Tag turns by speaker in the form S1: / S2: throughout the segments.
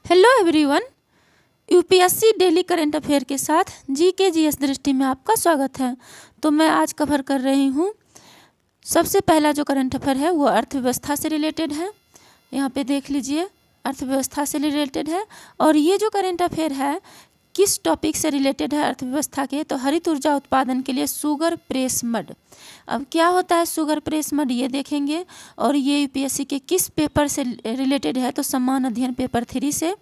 S1: Hello everyone. UPSC daily current affair के साथ GK GS दृष्टि में आपका स्वागत है। तो मैं आज कवर कर रही हूँ। सबसे पहला जो करंट अफेयर है वो अर्थव्यवस्था से रिलेटेड है। यहाँ पे देख लीजिए, अर्थव्यवस्था से रिलेटेड है। और ये जो करंट अफेयर है किस टॉपिक से रिलेटेड है अर्थव्यवस्था के, तो हरित ऊर्जा उत्पादन के लिए शुगर प्रेस मड। अब क्या होता है शुगर प्रेस मड ये देखेंगे। और ये यूपीएससी के किस पेपर से रिलेटेड है, तो सम्मान अध्ययन पेपर 3 से।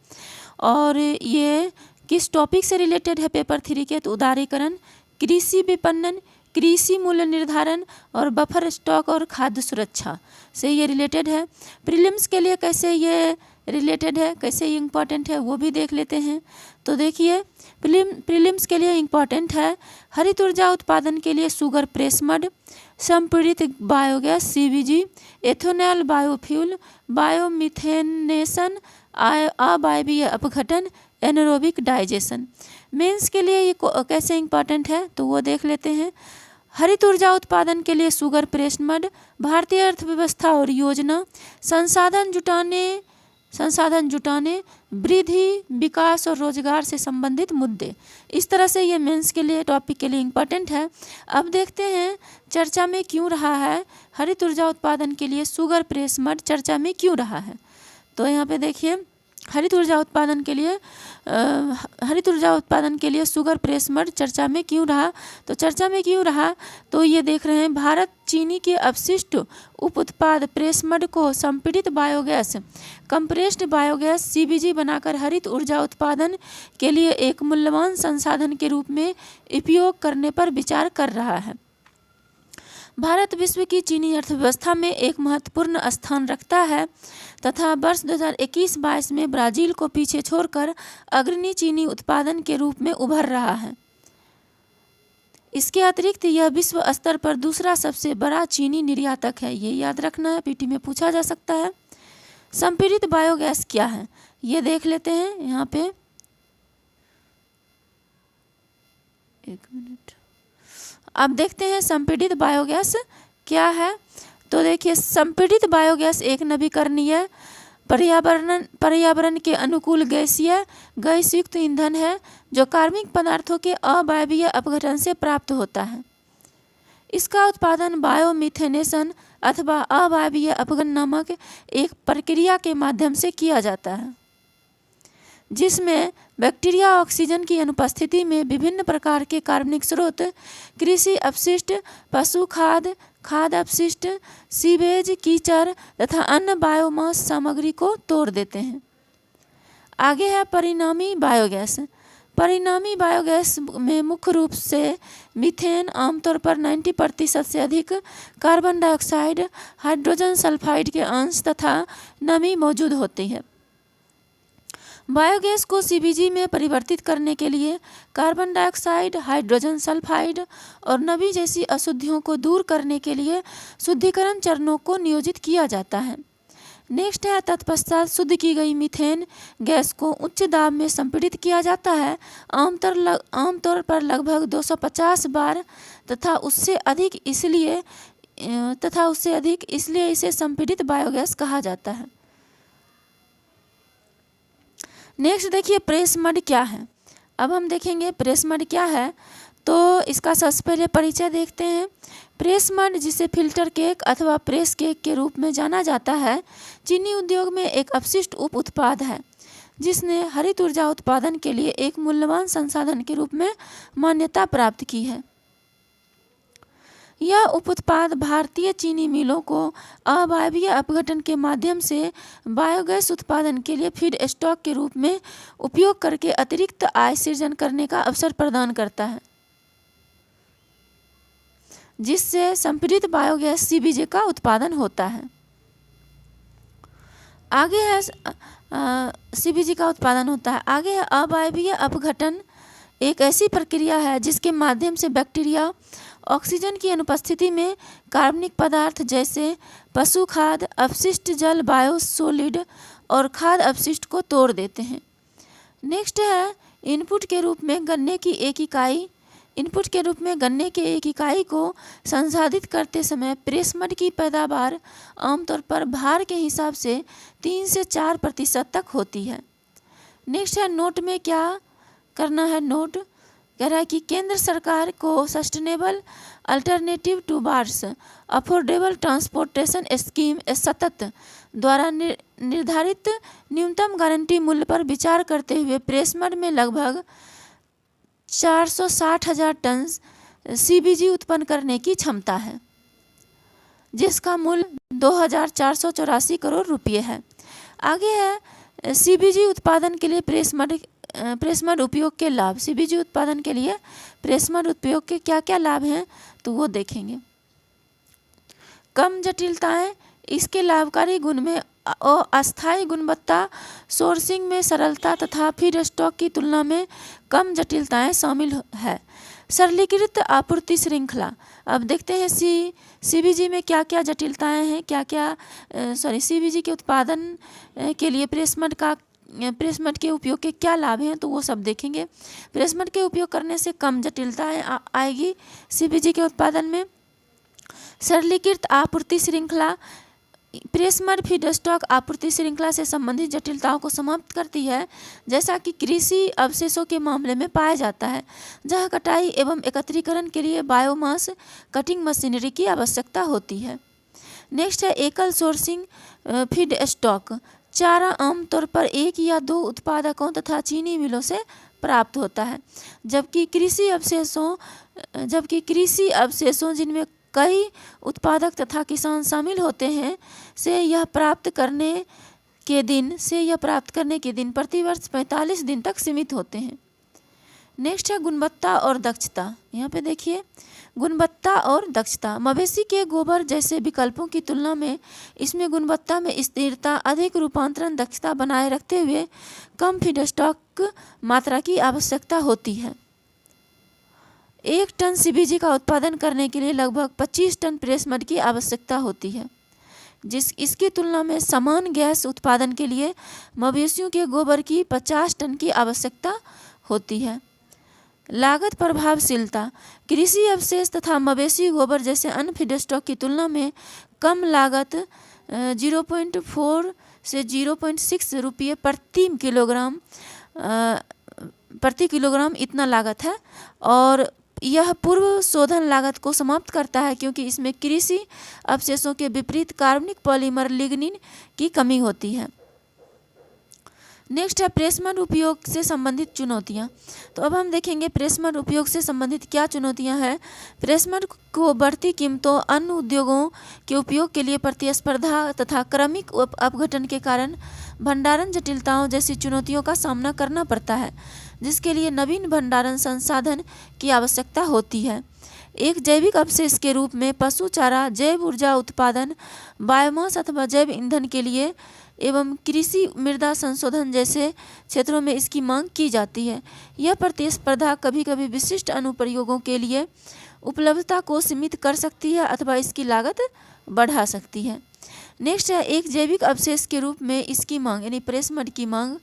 S1: और ये किस टॉपिक से रिलेटेड है पेपर 3 के, तो उदारीकरण, कृषि विपणन, कृषि मूल्य निर्धारण और बफर स्टॉक और खाद्य सुरक्षा से ये रिलेटेड है। प्रीलिम्स के लिए कैसे ये रिलेटेड है, कैसे ये इम्पॉर्टेंट है वो भी देख लेते हैं। तो देखिए, प्रीलिम्स के लिए इम्पॉर्टेंट है हरित ऊर्जा उत्पादन के लिए शुगर प्रेस मड, संपीड़ित biogas CBG, ethanol biofuel, biomethanation, अवायवीय अपघटन, एनारोबिक डाइजेशन। मेंस के लिए ये कैसे इम्पॉर्टेंट है तो वो देख लेते हैं। हरित ऊर्जा उत्पादन के लिए शुगर प्रेस मड, भारतीय अर्थव्यवस्था और योजना, संसाधन जुटाने, वृद्धि, विकास और रोजगार से संबंधित मुद्दे। इस तरह से ये मेंस के लिए टॉपिक के लिए इम्पॉर्टेंट है। अब देखते हैं चर्चा में क्यों रहा है हरित ऊर्जा उत्पादन के लिए शुगर प्रेस मड चर्चा में क्यों रहा है। तो यहाँ पे देखिए, हरित ऊर्जा उत्पादन के लिए शुगर प्रेस मड चर्चा में क्यों रहा। तो चर्चा में क्यों रहा तो ये देख रहे हैं, भारत चीनी के अपशिष्ट उप उत्पाद प्रेस मड को संपीड़ित बायोगैस, कंप्रेस्ड बायोगैस सीबीजी बनाकर हरित ऊर्जा उत्पादन के लिए एक मूल्यवान संसाधन के रूप में उपयोग करने पर विचार कर रहा है। भारत विश्व की चीनी अर्थव्यवस्था में एक महत्वपूर्ण स्थान रखता है तथा वर्ष 2021-22 में ब्राज़ील को पीछे छोड़कर अग्रणी चीनी उत्पादन के रूप में उभर रहा है। इसके अतिरिक्त यह विश्व स्तर पर दूसरा सबसे बड़ा चीनी निर्यातक है। ये याद रखना है, पीटी में पूछा जा सकता है। संपीड़ित बायोगैस क्या है ये देख लेते हैं। यहाँ पे एक मिनट, अब देखते हैं संपीड़ित बायोगैस क्या है। तो देखिए, संपीड़ित बायोगैस एक नवीकरणीय पर्यावरण के अनुकूल गैस युक्त ईंधन है जो कार्बनिक पदार्थों के अवायवीय अपघटन से प्राप्त होता है। इसका उत्पादन बायोमिथेनेशन अथवा अवायवीय अपघटन नामक एक प्रक्रिया के माध्यम से किया जाता है, जिसमें बैक्टीरिया ऑक्सीजन की अनुपस्थिति में विभिन्न प्रकार के कार्बनिक स्रोत, कृषि अपशिष्ट, पशु खाद्य अपशिष्ट, सीवेज, कीचड़ तथा अन्य बायोमास सामग्री को तोड़ देते हैं। आगे है परिणामी बायोगैस। परिणामी बायोगैस में मुख्य रूप से मीथेन, आमतौर पर 90% से अधिक कार्बन डाइऑक्साइड, हाइड्रोजन सल्फाइड के अंश तथा नमी मौजूद होती है। बायोगैस को सीबीजी में परिवर्तित करने के लिए कार्बन डाइऑक्साइड, हाइड्रोजन सल्फाइड और नमी जैसी अशुद्धियों को दूर करने के लिए शुद्धिकरण चरणों को नियोजित किया जाता है। नेक्स्ट है, तत्पश्चात शुद्ध की गई मीथेन गैस को उच्च दाब में संपीड़ित किया जाता है, आमतौर पर लगभग 250 बार तथा उससे अधिक, इसलिए इसे संपीड़ित बायोगैस कहा जाता है। नेक्स्ट देखिए, प्रेस मड क्या है। अब हम देखेंगे प्रेस मड क्या है। तो इसका सबसे पहले परिचय देखते हैं। प्रेस मड, जिसे फिल्टर केक अथवा प्रेस केक के रूप में जाना जाता है, चीनी उद्योग में एक अपशिष्ट उप उत्पाद है जिसने हरित ऊर्जा उत्पादन के लिए एक मूल्यवान संसाधन के रूप में मान्यता प्राप्त की है। यह उप उत्पाद भारतीय चीनी मिलों को अवायवीय अपघटन के माध्यम से बायोगैस उत्पादन के लिए फीड स्टॉक के रूप में उपयोग करके अतिरिक्त आय सृजन करने का अवसर प्रदान करता है, जिससे संपीड़ित बायोगैस सीबीजी का उत्पादन होता है। आगे है सीबीजी का उत्पादन होता है। आगे है अवायवीय अपघटन। एक ऐसी प्रक्रिया है जिसके माध्यम से बैक्टीरिया ऑक्सीजन की अनुपस्थिति में कार्बनिक पदार्थ जैसे पशु खाद्य अपशिष्ट, जल, बायोसोलिड और खाद्य अपशिष्ट को तोड़ देते हैं। नेक्स्ट है, इनपुट के रूप में गन्ने की एक इकाई को संसाधित करते समय प्रेस मड की पैदावार आमतौर पर भार के हिसाब से 3 से 4% तक होती है। नेक्स्ट है नोट में क्या करना है। नोट कह रहा है कि केंद्र सरकार को sustainable alternative two bars affordable transportation scheme सतत द्वारा निर्धारित न्यूनतम गारंटी मूल्य पर विचार करते हुए प्रेसमड में लगभग 460,000 टन CBG उत्पन्न करने की क्षमता है, जिसका मूल्य 2,484 करोड़ रुपये है। आगे है CBG उत्पादन के लिए प्रेसमड उपयोग के लाभ। CBG उत्पादन के लिए प्रेसमड उपयोग के क्या क्या लाभ हैं तो वो देखेंगे। कम जटिलताएं, इसके लाभकारी गुण में अस्थायी गुणवत्ता, सोर्सिंग में सरलता तथा फीड स्टॉक की तुलना में कम जटिलताएं शामिल है। सरलीकृत आपूर्ति श्रृंखला। अब देखते हैं CBG में क्या क्या जटिलताएं हैं, CBG के उत्पादन के लिए प्रेसमड के उपयोग के क्या लाभ हैं तो वो सब देखेंगे। प्रेसमड के उपयोग करने से कम जटिलताएं आएगी CBG के उत्पादन में। सरलीकृत आपूर्ति श्रृंखला, प्रेसमड फीड स्टॉक आपूर्ति श्रृंखला से संबंधित जटिलताओं को समाप्त करती है, जैसा कि कृषि अवशेषों के मामले में पाया जाता है, जहां कटाई एवं एकत्रीकरण के लिए बायोमास कटिंग मशीनरी की आवश्यकता होती है। नेक्स्ट है एकल सोर्सिंग फीड स्टॉक। चारा आमतौर पर 1 या 2 उत्पादकों तथा चीनी मिलों से प्राप्त होता है, जबकि कृषि अवशेषों जिनमें कई उत्पादक तथा किसान शामिल होते हैं से यह प्राप्त करने के दिन प्रतिवर्ष 45 दिन तक सीमित होते हैं। नेक्स्ट है गुणवत्ता और दक्षता। यहाँ पे देखिए गुणवत्ता और दक्षता। मवेशी के गोबर जैसे विकल्पों की तुलना में इसमें गुणवत्ता में स्थिरता, अधिक रूपांतरण दक्षता बनाए रखते हुए कम फीड स्टॉक मात्रा की आवश्यकता होती है। 1 टन CBG का उत्पादन करने के लिए लगभग 25 टन प्रेसमड की आवश्यकता होती है, इसकी तुलना में समान गैस उत्पादन के लिए मवेशियों के गोबर की 50 टन की आवश्यकता होती है। लागत प्रभावशीलता। कृषि अवशेष तथा मवेशी गोबर जैसे अन्य फीडस्टॉक की तुलना में कम लागत 0.4 से 0.6 रुपये प्रति किलोग्राम इतना लागत है, और यह पूर्व शोधन लागत को समाप्त करता है, क्योंकि इसमें कृषि अवशेषों के विपरीत कार्बनिक पॉलीमर लिग्निन की कमी होती है। नेक्स्ट है प्रेसमड उपयोग से संबंधित चुनौतियां। तो अब हम देखेंगे प्रेसमड उपयोग से संबंधित क्या चुनौतियां हैं। प्रेसमड को बढ़ती कीमतों, अन्य उद्योगों के उपयोग के लिए प्रतिस्पर्धा तथा क्रमिक अपघटन के कारण भंडारण जटिलताओं जैसी चुनौतियों का सामना करना पड़ता है, जिसके लिए नवीन भंडारण संसाधन की आवश्यकता होती है। एक जैविक अवशेष के रूप में पशु चारा, जैव ऊर्जा उत्पादन, बायोमास अथवा जैव ईंधन के लिए एवं कृषि मृदा संशोधन जैसे क्षेत्रों में इसकी मांग की जाती है। यह प्रतिस्पर्धा कभी कभी विशिष्ट अनुप्रयोगों के लिए उपलब्धता को सीमित कर सकती है अथवा इसकी लागत बढ़ा सकती है। नेक्स्ट है एक जैविक अवशेष के रूप में इसकी मांग, यानी प्रेसमड की मांग।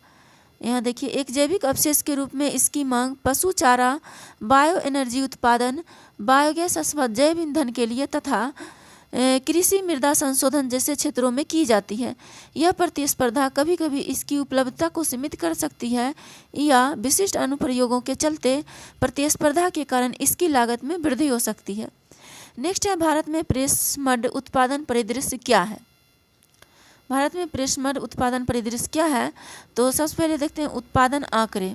S1: यहाँ देखिए एक जैविक अवशेष के रूप में इसकी मांग पशु चारा, बायो एनर्जी उत्पादन, बायोगैस अथवा जैव ईंधन के लिए तथा कृषि मृदा संशोधन जैसे क्षेत्रों में की जाती है। यह प्रतिस्पर्धा कभी कभी इसकी उपलब्धता को सीमित कर सकती है या विशिष्ट अनुप्रयोगों के चलते प्रतिस्पर्धा के कारण इसकी लागत में वृद्धि हो सकती है। नेक्स्ट है भारत में प्रेसमड उत्पादन परिदृश्य क्या है। भारत में प्रेसमड उत्पादन परिदृश्य क्या है, तो सबसे पहले देखते हैं उत्पादन आंकड़े।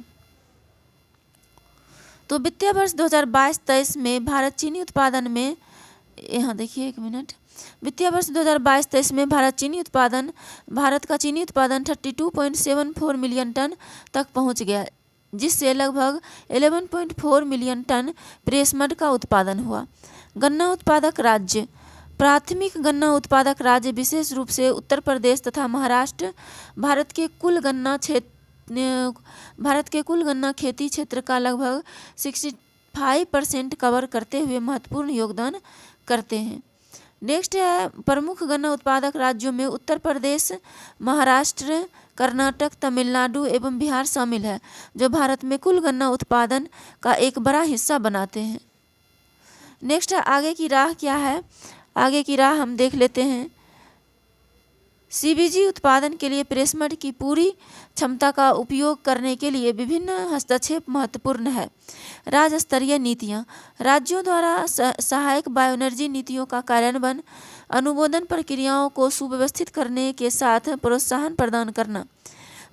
S1: तो वित्तीय वर्ष 2022-23 में भारत चीनी उत्पादन में, यहाँ देखिए एक मिनट, वित्तीय वर्ष 2022-23 में भारत का चीनी उत्पादन 32.74 मिलियन टन तक पहुँच गया, जिससे लगभग 11.4 मिलियन टन प्रेसमड का उत्पादन हुआ। गन्ना उत्पादक राज्य। प्राथमिक गन्ना उत्पादक राज्य विशेष रूप से उत्तर प्रदेश तथा महाराष्ट्र भारत के कुल गन्ना खेती क्षेत्र का लगभग 65% कवर करते हुए महत्वपूर्ण योगदान करते हैं। नेक्स्ट है प्रमुख गन्ना उत्पादक राज्यों में उत्तर प्रदेश, महाराष्ट्र, कर्नाटक, तमिलनाडु एवं बिहार शामिल है, जो भारत में कुल गन्ना उत्पादन का एक बड़ा हिस्सा बनाते हैं। नेक्स्ट है आगे की राह क्या है। आगे की राह हम देख लेते हैं। सीबीजी उत्पादन के लिए प्रेसमड की पूरी क्षमता का उपयोग करने के लिए विभिन्न हस्तक्षेप महत्वपूर्ण है। राज्य स्तरीय नीतियाँ, राज्यों द्वारा सहायक बायोएनर्जी नीतियों का कार्यान्वयन, अनुमोदन प्रक्रियाओं को सुव्यवस्थित करने के साथ प्रोत्साहन प्रदान करना।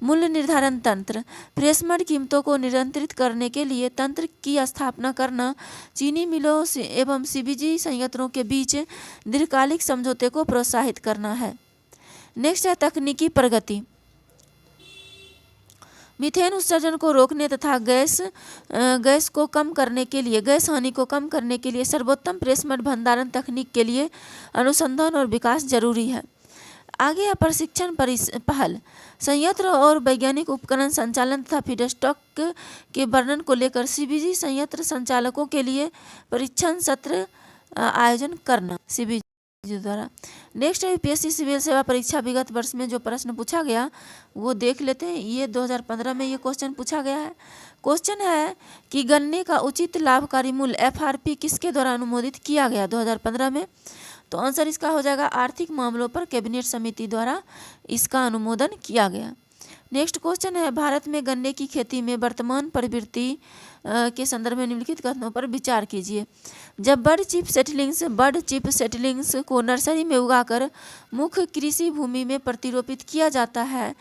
S1: मूल्य निर्धारण तंत्र, प्रेसमड कीमतों को नियंत्रित करने के लिए तंत्र की स्थापना करना, चीनी मिलों एवं सीबीजी संयंत्रों के बीच दीर्घकालिक समझौते को प्रोत्साहित करना है। नेक्स्ट है तकनीकी प्रगति। मीथेन उत्सर्जन को रोकने तथा गैस को कम करने के लिए, गैस हानि को कम करने के लिए सर्वोत्तम प्रेसमड भंडारण तकनीक के लिए अनुसंधान और विकास जरूरी है। आगे है प्रशिक्षण पहल, संयंत्र और वैज्ञानिक उपकरण संचालन तथा फीडस्टॉक के वर्णन को लेकर सीबीजी संयंत्र संचालकों के लिए परीक्षण सत्र आयोजन करना सीबीजी द्वारा। नेक्स्ट है यूपीएससी सिविल सेवा परीक्षा विगत वर्ष में जो प्रश्न पूछा गया वो देख लेते हैं। ये 2015 में ये क्वेश्चन पूछा गया है। क्वेश्चन है कि गन्ने का उचित लाभकारी मूल्य एफआरपी किसके द्वारा अनुमोदित किया गया 2015 में? तो आंसर इसका हो जाएगा आर्थिक मामलों पर कैबिनेट समिति द्वारा इसका अनुमोदन किया गया। नेक्स्ट क्वेश्चन है भारत में गन्ने की खेती में वर्तमान प्रवृत्ति के संदर्भ में निम्नलिखित कथनों पर विचार कीजिए। जब बर्ड चिप सेटलिंग्स को नर्सरी में उगाकर मुख्य कृषि भूमि में प्रतिरोपित किया जाता है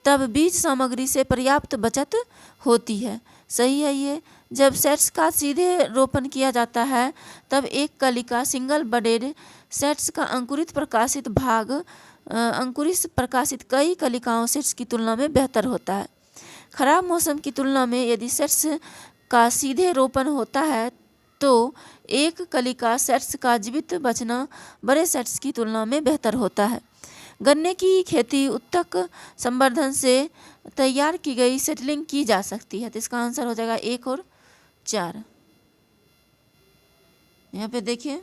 S1: तब बीज सामग्री से पर्याप्त बचत होती है। सही है ये। जब सेट्स का सीधे रोपण किया जाता है तब एक कलिका सिंगल बडेड सेट्स का अंकुरित प्रकाशित कई कलिकाओं सेट्स की तुलना में बेहतर होता है। खराब मौसम की तुलना में यदि सेट्स का सीधे रोपण होता है तो एक कलिका सेट्स का जीवित बचना बड़े सेट्स की तुलना में बेहतर होता है। गन्ने की खेती उत्तक संवर्धन से तैयार की गई सेटलिंग की जा सकती है। तो इसका आंसर हो जाएगा 1 और 4। यहाँ पे देखिए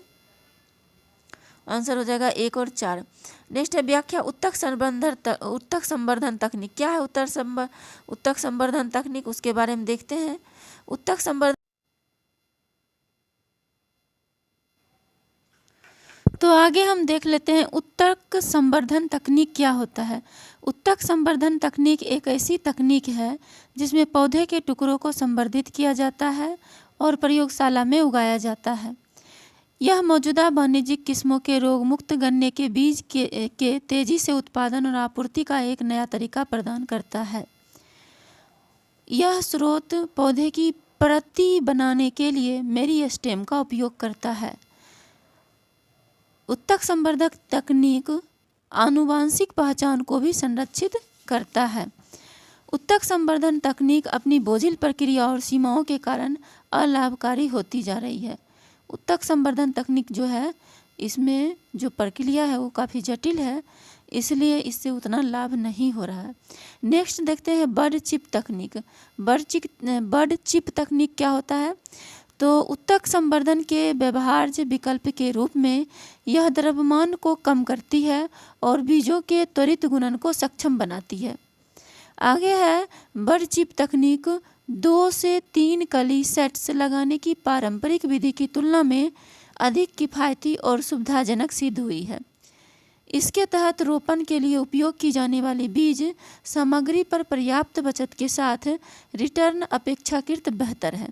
S1: आंसर हो जाएगा 1 और 4। नेक्स्ट है व्याख्या उत्तक संवर्धन तकनीक। क्या है उत्तक संवर्धन तकनीक, उसके बारे में देखते हैं। उत्तक संवर्धन, तो आगे हम देख लेते हैं उत्तक संवर्धन तकनीक क्या होता है। उत्तक संवर्धन तकनीक एक ऐसी तकनीक है जिसमें पौधे के टुकड़ों को संवर्धित किया जाता है और प्रयोगशाला में उगाया जाता है। यह मौजूदा वाणिज्यिक किस्मों के रोग मुक्त गन्ने के बीज के तेजी से उत्पादन और आपूर्ति का एक नया तरीका प्रदान करता है। यह स्रोत पौधे की प्रति बनाने के लिए मेरिस्टेम का उपयोग करता है। उत्तक संवर्धक तकनीक आनुवांशिक पहचान को भी संरक्षित करता है। उत्तक संवर्धन तकनीक अपनी बोझिल प्रक्रिया और सीमाओं के कारण अलाभकारी होती जा रही है। उत्तक संवर्धन तकनीक जो है इसमें जो प्रक्रिया है वो काफ़ी जटिल है, इसलिए इससे उतना लाभ नहीं हो रहा है। नेक्स्ट देखते हैं बर्ड चिप तकनीक। बर्ड चिप तकनीक क्या होता है? तो उत्तक संवर्धन के व्यवहार्य विकल्प के रूप में यह द्रव्यमान को कम करती है और बीजों के त्वरित गुणन को सक्षम बनाती है। आगे है बर्ड चिप तकनीक 2 से 3 कली सेट्स लगाने की पारंपरिक विधि की तुलना में अधिक किफ़ायती और सुविधाजनक सिद्ध हुई है। इसके तहत रोपण के लिए उपयोग की जाने वाली बीज सामग्री पर पर्याप्त बचत के साथ रिटर्न अपेक्षाकृत बेहतर है।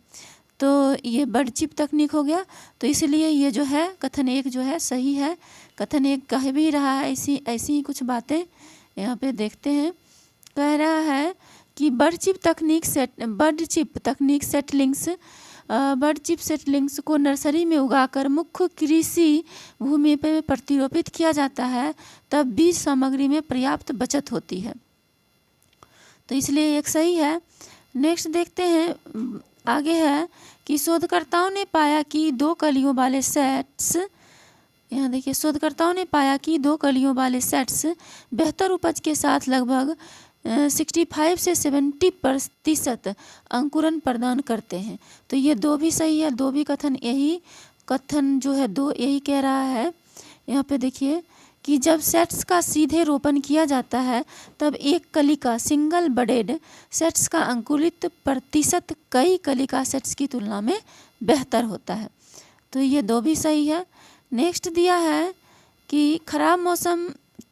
S1: तो ये बर्ड चिप तकनीक हो गया। तो इसलिए ये जो है कथन 1 जो है सही है। कथन 1 कह भी रहा है ऐसी ही कुछ बातें यहाँ पे देखते हैं। कह रहा है कि बर्ड चिप सेटलिंग्स को नर्सरी में उगाकर मुख्य कृषि भूमि पर प्रतिरोपित किया जाता है तब बीज सामग्री में पर्याप्त बचत होती है। तो इसलिए एक सही है। नेक्स्ट देखते हैं आगे है कि शोधकर्ताओं ने पाया कि 2 कलियों वाले सेट्स, यहाँ देखिए शोधकर्ताओं ने पाया कि 2 कलियों वाले सेट्स बेहतर उपज के साथ लगभग 65 से 70% अंकुरन प्रदान करते हैं। तो ये 2 भी सही है। 2 भी कथन जो है 2 यही कह रहा है। यहाँ पे देखिए कि जब सेट्स का सीधे रोपण किया जाता है तब एक कलिका सिंगल बडेड सेट्स का अंकुरित प्रतिशत कई कलिका सेट्स की तुलना में बेहतर होता है। तो ये 2 भी सही है। नेक्स्ट दिया है कि खराब मौसम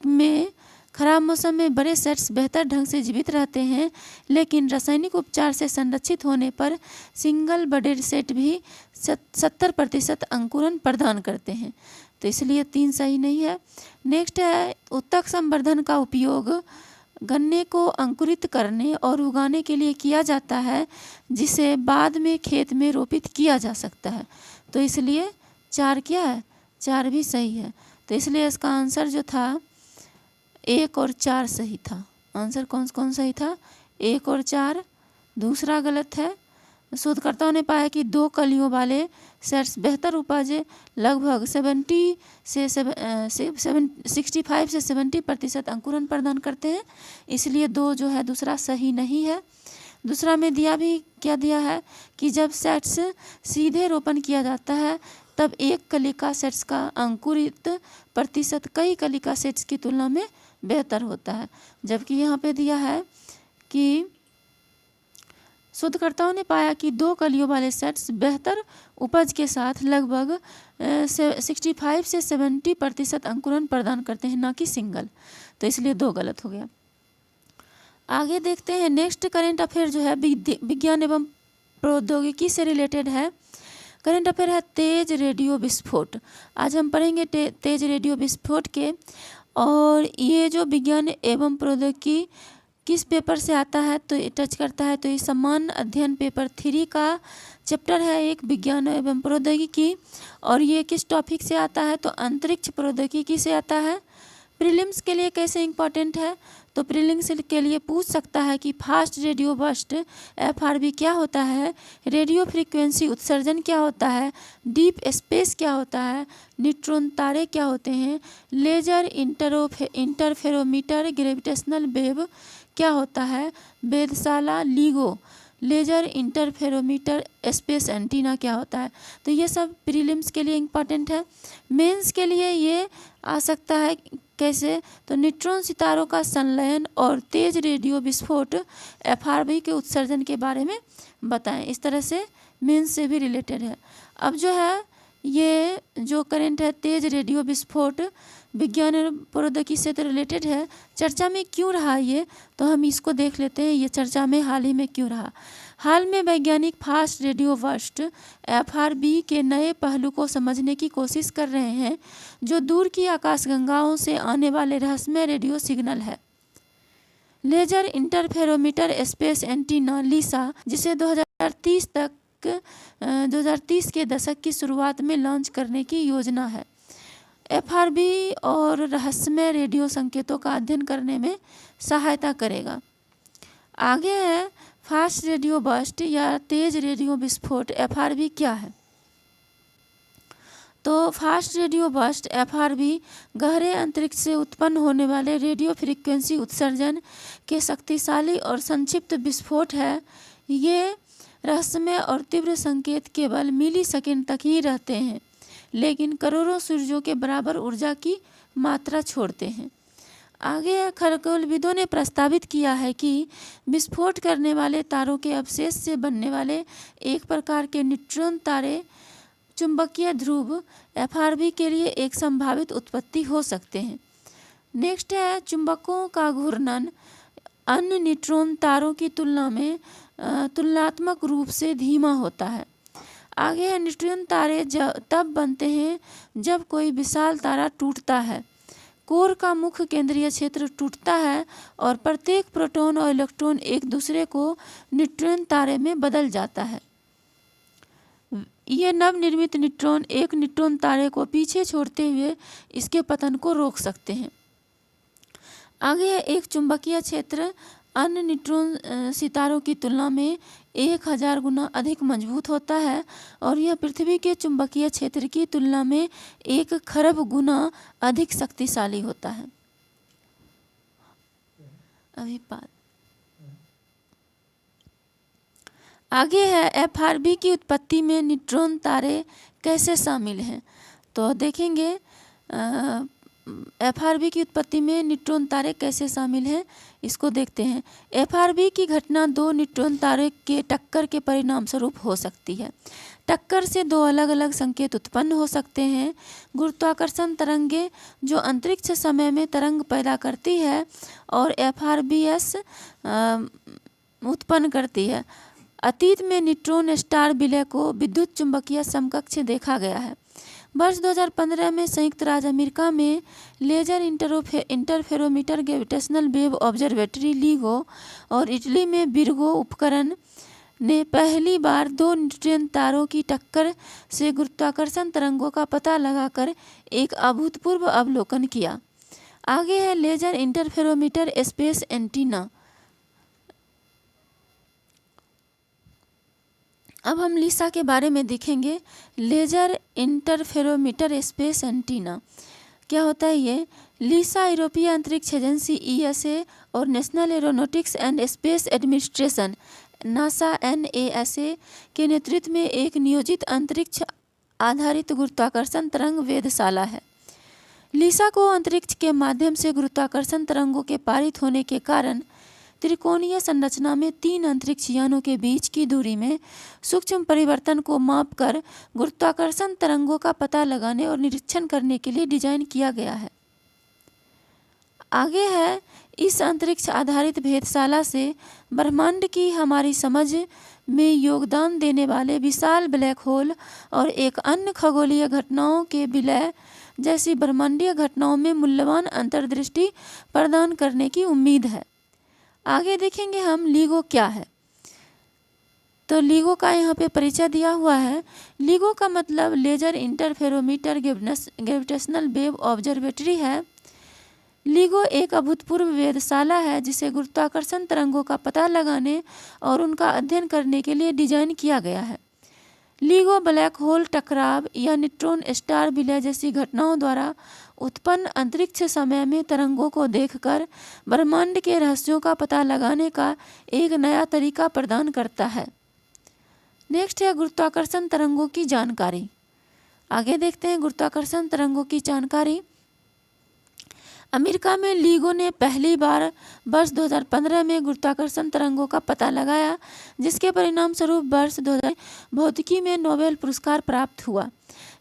S1: में खराब मौसम में बड़े सेट्स बेहतर ढंग से जीवित रहते हैं, लेकिन रासायनिक उपचार से संरक्षित होने पर सिंगल बडेड सेट भी 70% अंकुरन प्रदान करते हैं। तो इसलिए 3 सही नहीं है। नेक्स्ट है उत्तक संवर्धन का उपयोग गन्ने को अंकुरित करने और उगाने के लिए किया जाता है, जिसे बाद में खेत में रोपित किया जा सकता है। तो इसलिए 4 क्या है? 4 भी सही है। तो इसलिए इसका आंसर जो था 1 और 4 सही था। आंसर कौन कौन सही था? 1 और 4। दूसरा गलत है। शोधकर्ताओं ने पाया कि 2 कलियों वाले सेट्स बेहतर उपज लगभग 65 से 70% अंकुरन प्रदान करते हैं, इसलिए 2 जो है दूसरा सही नहीं है। दूसरा में दिया भी क्या दिया है कि जब सेट्स सीधे रोपण किया जाता है तब एक कलिका सेट्स का अंकुरित प्रतिशत कई कलिका सेट्स की तुलना में बेहतर होता है। जबकि यहाँ पे दिया है कि शोधकर्ताओं ने पाया कि 2 कलियों वाले सेट्स बेहतर उपज के साथ लगभग 65 से 70% अंकुरन प्रदान करते हैं, ना कि सिंगल। तो इसलिए 2 गलत हो गया। आगे देखते हैं नेक्स्ट करेंट अफेयर जो है विज्ञान एवं प्रौद्योगिकी से रिलेटेड है। करेंट अफेयर है तेज रेडियो विस्फोट। आज हम पढ़ेंगे तेज रेडियो विस्फोट के, और ये जो विज्ञान एवं प्रौद्योगिकी किस पेपर से आता है तो ये टच करता है, तो ये सामान्य अध्ययन पेपर 3 का चैप्टर है एक, विज्ञान एवं प्रौद्योगिकी। और ये किस टॉपिक से आता है तो अंतरिक्ष प्रौद्योगिकी से आता है। प्रीलिम्स के लिए कैसे इंपॉर्टेंट है तो प्रीलिम्स के लिए पूछ सकता है कि फास्ट रेडियो बर्स्ट FRB क्या होता है, रेडियो फ्रीक्वेंसी उत्सर्जन क्या होता है, डीप स्पेस क्या होता है, न्यूट्रॉन तारे क्या होते हैं, लेजर इंटरफेरोमीटर ग्रेविटेशनल वेव क्या होता है, वेधशाला LIGO laser interferometer space antenna क्या होता है। तो ये सब प्रीलिम्स के लिए इम्पॉर्टेंट है। मेंस के लिए ये आ सकता है कैसे तो न्यूट्रॉन सितारों का संलयन और तेज रेडियो विस्फोट FRB के उत्सर्जन के बारे में बताएं। इस तरह से मेंस से भी रिलेटेड है। अब जो है ये जो करंट है तेज रेडियो विस्फोट विज्ञान और प्रौद्योगिकी से तो रिलेटेड है। चर्चा में क्यों रहा ये तो हम इसको देख लेते हैं, ये चर्चा में हाल ही में क्यों रहा। हाल में वैज्ञानिक फास्ट रेडियो बर्स्ट FRB के नए पहलू को समझने की कोशिश कर रहे हैं, जो दूर की आकाशगंगाओं से आने वाले रहस्यमय रेडियो सिग्नल है। Laser interferometer space antenna LISA, जिसे 2030 के दशक की शुरुआत में लॉन्च करने की योजना है, FRB और रहस्यमय रेडियो संकेतों का अध्ययन करने में सहायता करेगा। आगे है फास्ट रेडियो बर्स्ट या तेज रेडियो विस्फोट FRB क्या है। तो फास्ट रेडियो बर्स्ट FRB गहरे अंतरिक्ष से उत्पन्न होने वाले रेडियो फ्रीक्वेंसी उत्सर्जन के शक्तिशाली और संक्षिप्त विस्फोट है। ये रहस्यमय और तीव्र संकेत केवल मिलीसेकंड तक ही रहते हैं, लेकिन करोड़ों सूर्यों के बराबर ऊर्जा की मात्रा छोड़ते हैं। आगे खगोलविदों ने प्रस्तावित किया है कि विस्फोट करने वाले तारों के अवशेष से बनने वाले एक प्रकार के न्यूट्रॉन तारे चुंबकीय ध्रुव FRB के लिए एक संभावित उत्पत्ति हो सकते हैं। नेक्स्ट है चुंबकों का घूर्णन अन्य न्यूट्रॉन तारों की तुलना में तुलनात्मक रूप से धीमा होता है। आगे है न्यूट्रॉन तारे तब बनते हैं जब कोई विशाल तारा टूटता है, कोर का मुख्य केंद्रीय क्षेत्र टूटता है और प्रत्येक प्रोटॉन और इलेक्ट्रॉन एक दूसरे को न्यूट्रॉन तारे में बदल जाता है। ये नवनिर्मित न्यूट्रॉन एक न्यूट्रॉन तारे को पीछे छोड़ते हुए इसके पतन को रोक सकते हैं। आगे है एक चुंबकीय क्षेत्र अन्य न्यूट्रॉन सितारों की तुलना में 1000 गुना अधिक मजबूत होता है और यह पृथ्वी के चुंबकीय क्षेत्र की तुलना में 1 खरब गुना अधिक शक्तिशाली होता है। आगे है FRB की उत्पत्ति में न्यूट्रॉन तारे कैसे शामिल हैं। तो देखेंगे एफआरबी की उत्पत्ति में न्यूट्रॉन तारे कैसे शामिल हैं, इसको देखते हैं। एफआरबी की घटना दो न्यूट्रॉन तारे के टक्कर के परिणाम स्वरूप हो सकती है। टक्कर से दो अलग अलग संकेत उत्पन्न हो सकते हैं। गुरुत्वाकर्षण तरंगें जो अंतरिक्ष समय में तरंग पैदा करती है और एफआरबीएस उत्पन्न करती है। अतीत में न्यूट्रॉन स्टार विलय को विद्युत चुंबकीय समकक्ष देखा गया है। वर्ष 2015 में संयुक्त राज्य अमेरिका में laser interferometer gravitational wave observatory LIGO और इटली में विर्गो उपकरण ने पहली बार दो न्यूट्रॉन तारों की टक्कर से गुरुत्वाकर्षण तरंगों का पता लगाकर एक अभूतपूर्व अवलोकन किया। आगे है लेजर इंटरफेरोमीटर स्पेस एंटीना। अब हम लीसा के बारे में देखेंगे। लेजर इंटरफेरोमीटर स्पेस एंटीना क्या होता है ये? लीसा यूरोपीय अंतरिक्ष एजेंसी ईएसए और national aeronautics and space administration NASA NASA के नेतृत्व में एक नियोजित अंतरिक्ष आधारित गुरुत्वाकर्षण तरंग वेधशाला है। लीसा को अंतरिक्ष के माध्यम से गुरुत्वाकर्षण तरंगों के पारित होने के कारण त्रिकोणीय संरचना में तीन अंतरिक्ष यानों के बीच की दूरी में सूक्ष्म परिवर्तन को मापकर गुरुत्वाकर्षण तरंगों का पता लगाने और निरीक्षण करने के लिए डिजाइन किया गया है। आगे है, इस अंतरिक्ष आधारित भेदशाला से ब्रह्मांड की हमारी समझ में योगदान देने वाले विशाल ब्लैक होल और एक अन्य खगोलीय घटनाओं के विलय जैसी ब्रह्मांडीय घटनाओं में मूल्यवान अंतर्दृष्टि प्रदान करने की उम्मीद है। आगे देखेंगे हम लीगो क्या है। तो लीगो का यहाँ पे परिचय दिया हुआ है। लीगो का मतलब laser interferometer gravitational wave observatory है। लीगो एक अभूतपूर्व वेधशाला है जिसे गुरुत्वाकर्षण तरंगों का पता लगाने और उनका अध्ययन करने के लिए डिजाइन किया गया है। लीगो ब्लैक होल टकराव या न्यूट्रॉन स्टार विलय जैसी घटनाओं द्वारा उत्पन्न अंतरिक्ष समय में तरंगों को देखकर ब्रह्मांड के रहस्यों का पता लगाने का एक नया तरीका प्रदान करता है। नेक्स्ट है गुरुत्वाकर्षण तरंगों की जानकारी। आगे देखते हैं गुरुत्वाकर्षण तरंगों की जानकारी। अमेरिका में लीगो ने पहली बार वर्ष 2015 में गुरुत्वाकर्षण तरंगों का पता लगाया, जिसके परिणाम स्वरूप वर्ष 2000 भौतिकी में नोबेल पुरस्कार प्राप्त हुआ।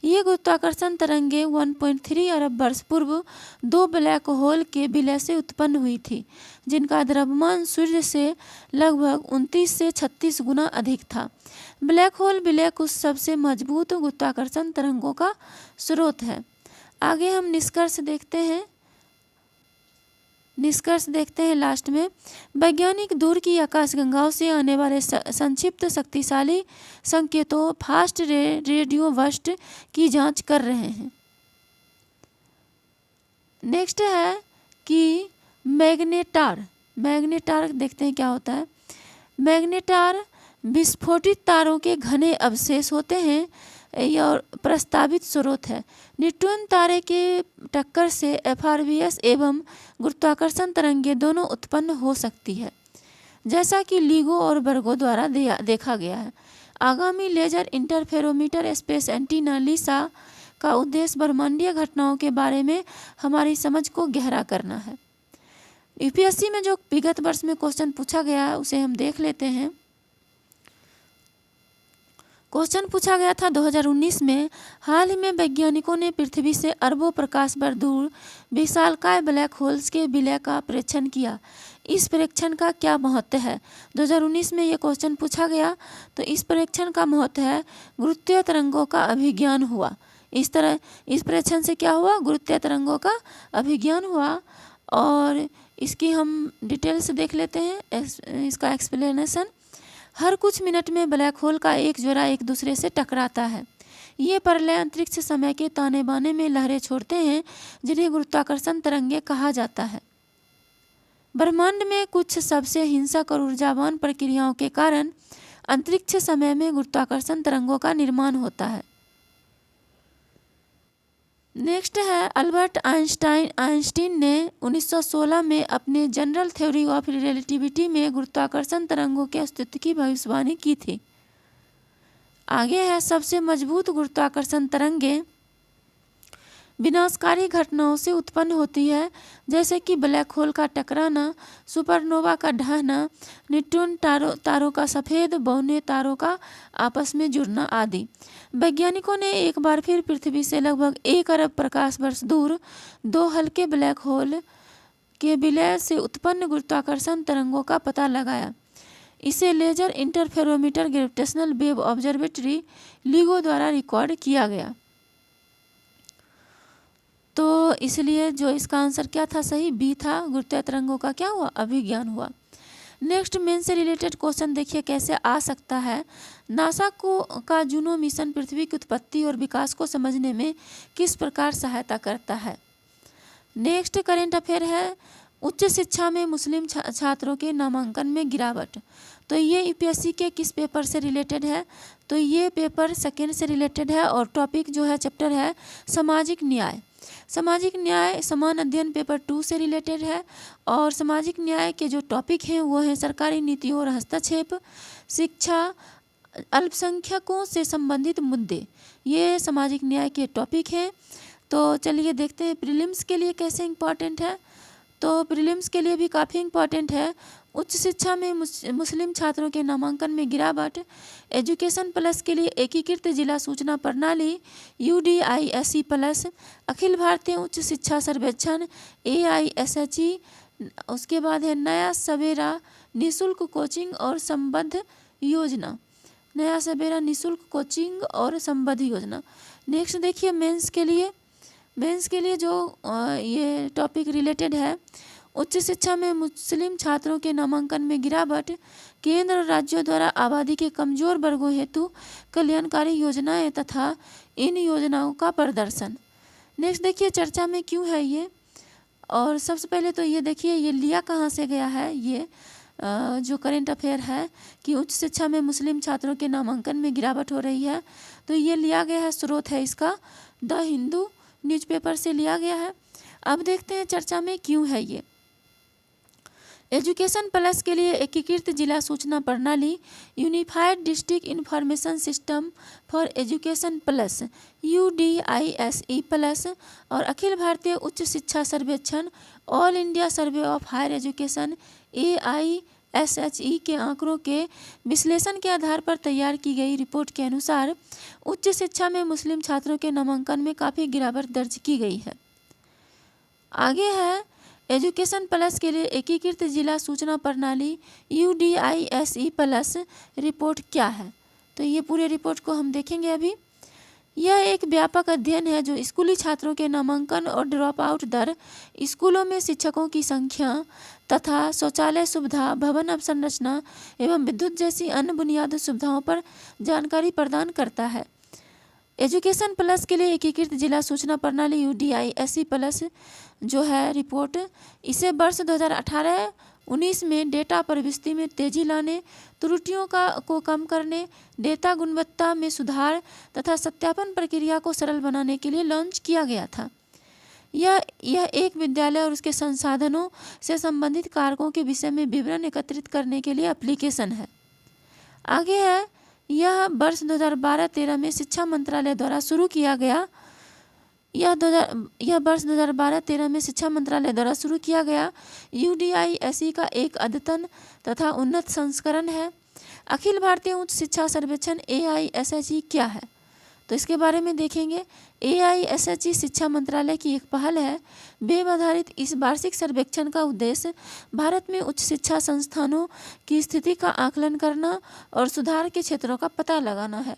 S1: ये गुरुत्वाकर्षण तरंगें 1.3 अरब वर्ष पूर्व दो ब्लैक होल के विलय से उत्पन्न हुई थी, जिनका द्रव्यमान सूर्य से लगभग 29 से 36 गुना अधिक था। ब्लैक होल विलय कुछ सबसे मजबूत गुरुत्वाकर्षण तरंगों का स्रोत है। आगे हम निष्कर्ष देखते हैं लास्ट में। वैज्ञानिक दूर की आकाशगंगाओं से आने वाले संक्षिप्त शक्तिशाली संकेतों फास्ट रेडियो बर्स्ट की जांच कर रहे हैं। नेक्स्ट है कि मैग्नेटार देखते हैं क्या होता है। मैग्नेटार विस्फोटित तारों के घने अवशेष होते हैं और प्रस्तावित स्रोत है। न्यूट्रॉन तारे के टक्कर से एफआरबीएस एवं गुरुत्वाकर्षण तरंगें दोनों उत्पन्न हो सकती है, जैसा कि लीगो और वर्गो द्वारा देखा गया है। आगामी लेजर इंटरफेरोमीटर स्पेस एंटीना लीसा का उद्देश्य ब्रह्मांडीय घटनाओं के बारे में हमारी समझ को गहरा करना है। यूपीएससी में जो विगत वर्ष में क्वेश्चन पूछा गया है उसे हम देख लेते हैं। क्वेश्चन पूछा गया था 2019 में, हाल ही में वैज्ञानिकों ने पृथ्वी से अरबों प्रकाश वर्ष दूर विशालकाय ब्लैक होल्स के विलय का परीक्षण किया। इस परीक्षण का क्या महत्व है? 2019 में ये क्वेश्चन पूछा गया। तो इस परीक्षण का महत्व है गुरुत्वीय तरंगों का अभिज्ञान हुआ। इस परीक्षण से क्या हुआ? गुरुत्वीय तरंगों का अभिज्ञान हुआ। और इसकी हम डिटेल्स देख लेते हैं, इसका एक्सप्लेनेशन। हर कुछ मिनट में ब्लैक होल का एक जोड़ा एक दूसरे से टकराता है। ये प्रलय अंतरिक्ष समय के ताने बाने में लहरें छोड़ते हैं, जिन्हें गुरुत्वाकर्षण तरंगें कहा जाता है। ब्रह्मांड में कुछ सबसे हिंसक और ऊर्जावान प्रक्रियाओं के कारण अंतरिक्ष समय में गुरुत्वाकर्षण तरंगों का निर्माण होता है। नेक्स्ट है अल्बर्ट आइंस्टाइन ने 1916 में अपने जनरल थ्योरी ऑफ रिलेटिविटी में गुरुत्वाकर्षण तरंगों के अस्तित्व की भविष्यवाणी की थी। आगे है सबसे मजबूत गुरुत्वाकर्षण तरंगें। विनाशकारी घटनाओं से उत्पन्न होती है, जैसे कि ब्लैक होल का टकराना, सुपरनोवा का ढहना, न्यूट्रॉन तारों का सफ़ेद बौने तारों का आपस में जुड़ना आदि। वैज्ञानिकों ने एक बार फिर पृथ्वी से लगभग 1 अरब प्रकाश वर्ष दूर 2 हल्के ब्लैक होल के विलय से उत्पन्न गुरुत्वाकर्षण तरंगों का पता लगाया। इसे laser interferometer gravitational wave observatory LIGO द्वारा रिकॉर्ड किया गया। तो इसलिए जो इसका आंसर क्या था, सही बी था। गुरुत्वीय तरंगों का क्या हुआ, अभिज्ञान हुआ। नेक्स्ट मेन से रिलेटेड क्वेश्चन देखिए कैसे आ सकता है। नासा का जूनो मिशन पृथ्वी की उत्पत्ति और विकास को समझने में किस प्रकार सहायता करता है। नेक्स्ट करेंट अफेयर है, उच्च शिक्षा में मुस्लिम छात्रों के नामांकन में गिरावट। तो ये यूपीएससी के किस पेपर से रिलेटेड है, तो ये पेपर सेकेंड से रिलेटेड है और टॉपिक जो है चैप्टर है सामाजिक न्याय। सामाजिक न्याय समान अध्ययन पेपर 2 से रिलेटेड है और सामाजिक न्याय के जो टॉपिक हैं वो हैं सरकारी नीतियों और हस्तक्षेप, शिक्षा, अल्पसंख्यकों से संबंधित मुद्दे, ये सामाजिक न्याय के टॉपिक हैं। तो चलिए देखते हैं प्रीलिम्स के लिए कैसे इम्पॉर्टेंट है। तो प्रीलिम्स के लिए भी काफ़ी इम्पॉर्टेंट है। उच्च शिक्षा में मुस्लिम छात्रों के नामांकन में गिरावट। एजुकेशन प्लस के लिए एकीकृत जिला सूचना प्रणाली UDISE प्लस। अखिल भारतीय उच्च शिक्षा सर्वेक्षण AISHE। उसके बाद है नया सवेरा निःशुल्क कोचिंग और संबद्ध योजना, नया सवेरा निःशुल्क कोचिंग और संबद्ध योजना। नेक्स्ट देखिए मेंस के लिए जो ये टॉपिक रिलेटेड है, उच्च शिक्षा में मुस्लिम छात्रों के नामांकन में गिरावट, केंद्र और राज्यों द्वारा आबादी के कमजोर वर्गों हेतु कल्याणकारी योजनाएं तथा इन योजनाओं का प्रदर्शन। नेक्स्ट देखिए चर्चा में क्यों है ये, और सबसे पहले तो ये देखिए ये लिया कहाँ से गया है। ये जो करेंट अफेयर है कि उच्च शिक्षा में मुस्लिम छात्रों के नामांकन में गिरावट हो रही है, तो ये लिया गया है, स्रोत है इसका द हिंदू न्यूज़पेपर से लिया गया है। अब देखते हैं चर्चा में क्यों है ये। एजुकेशन प्लस के लिए एकीकृत जिला सूचना प्रणाली unified district information system for education plus UDISE plus और अखिल भारतीय उच्च शिक्षा सर्वेक्षण all India survey of higher education AISHE के आंकड़ों के विश्लेषण के आधार पर तैयार की गई रिपोर्ट के अनुसार उच्च शिक्षा में मुस्लिम छात्रों के नामांकन में काफ़ी गिरावट दर्ज की गई है। आगे है एजुकेशन प्लस के लिए एकीकृत जिला सूचना प्रणाली UDISE प्लस रिपोर्ट क्या है। तो ये पूरे रिपोर्ट को हम देखेंगे अभी। यह एक व्यापक अध्ययन है जो स्कूली छात्रों के नामांकन और ड्रॉप आउट दर, स्कूलों में शिक्षकों की संख्या तथा शौचालय सुविधा, भवन अवसंरचना एवं विद्युत जैसी अन्य बुनियादी सुविधाओं पर जानकारी प्रदान करता है। एजुकेशन प्लस के लिए एकीकृत जिला सूचना प्रणाली UDISE प्लस जो है रिपोर्ट, इसे वर्ष 2018-19 में डेटा प्रविष्टि में तेजी लाने, त्रुटियों को कम करने, डेटा गुणवत्ता में सुधार तथा सत्यापन प्रक्रिया को सरल बनाने के लिए लॉन्च किया गया था। यह एक विद्यालय और उसके संसाधनों से संबंधित कारकों के विषय में विवरण एकत्रित करने के लिए एप्लीकेशन है। आगे है यह वर्ष 2012-13 में शिक्षा मंत्रालय द्वारा शुरू किया गया। यह वर्ष 2012-13 में शिक्षा मंत्रालय द्वारा शुरू किया गया UDISE का एक अद्यतन तथा उन्नत संस्करण है। अखिल भारतीय उच्च शिक्षा सर्वेक्षण AISHE क्या है, तो इसके बारे में देखेंगे। AISHE शिक्षा मंत्रालय की एक पहल है। वेब आधारित इस वार्षिक सर्वेक्षण का उद्देश्य भारत में उच्च शिक्षा संस्थानों की स्थिति का आकलन करना और सुधार के क्षेत्रों का पता लगाना है।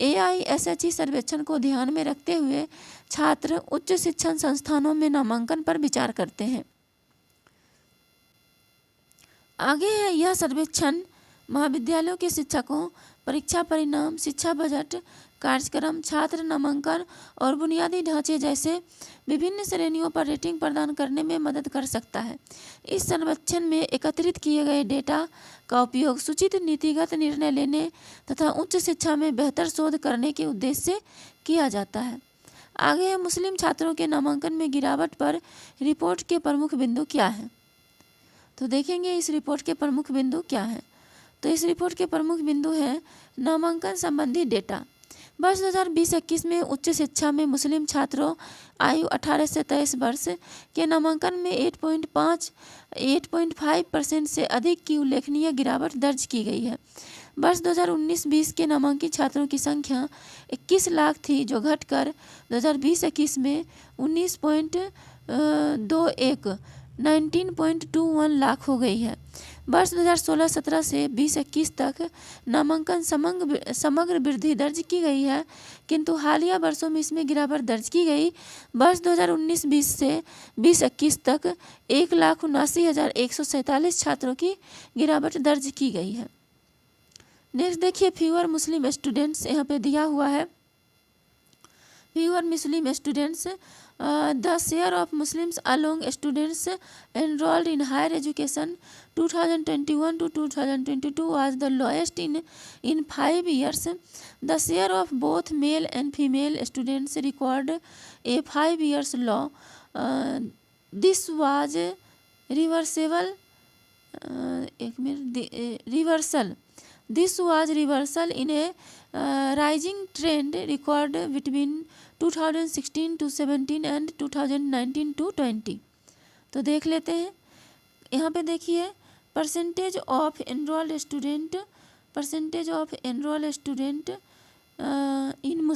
S1: AISHE सर्वेक्षण को ध्यान में रखते हुए छात्र उच्च शिक्षण संस्थानों में नामांकन पर विचार करते हैं। आगे है यह सर्वेक्षण महाविद्यालयों के शिक्षकों, परीक्षा परिणाम, शिक्षा बजट, कार्यक्रम, छात्र नामांकन और बुनियादी ढांचे जैसे विभिन्न श्रेणियों पर रेटिंग प्रदान करने में मदद कर सकता है। इस सर्वेक्षण में एकत्रित किए गए डेटा का उपयोग सूचित नीतिगत निर्णय लेने तथा उच्च शिक्षा में बेहतर शोध करने के उद्देश्य से किया जाता है। आगे है मुस्लिम छात्रों के नामांकन में गिरावट पर रिपोर्ट के प्रमुख बिंदु क्या हैं। तो देखेंगे इस रिपोर्ट के प्रमुख बिंदु क्या हैं। तो इस रिपोर्ट के प्रमुख बिंदु हैं नामांकन संबंधी डेटा। वर्ष 2020-21 में उच्च शिक्षा में मुस्लिम छात्रों आयु 18 से 23 वर्ष के नामांकन में 8.5% से अधिक की उल्लेखनीय गिरावट दर्ज की गई है। वर्ष 2019-20 के नामांकित छात्रों की संख्या 21 लाख थी, जो घटकर 2020-21 में 19.21 लाख हो गई है। वर्ष 2016-17 से 2021 तक नामांकन समग्र वृद्धि दर्ज की गई है, किंतु हालिया वर्षों में इसमें गिरावट दर्ज की गई। वर्ष 2019-20 से 2021 तक 1,79,147 छात्रों की गिरावट दर्ज की गई है। नेक्स्ट देखिए, फ्यूअर मुस्लिम स्टूडेंट्स यहाँ पे दिया हुआ है। Fewer Muslim students, the share of Muslims among students enrolled in higher education 2021 to 2022 was the lowest in 5 years. The share of both male and female students recorded a 5 years low. This was reversible. This was reversal in a rising trend recorded between 2016 to 17 and 2019 to 20. तो देख लेते हैं। यहाँ पे देखिए, percentage of enrolled student in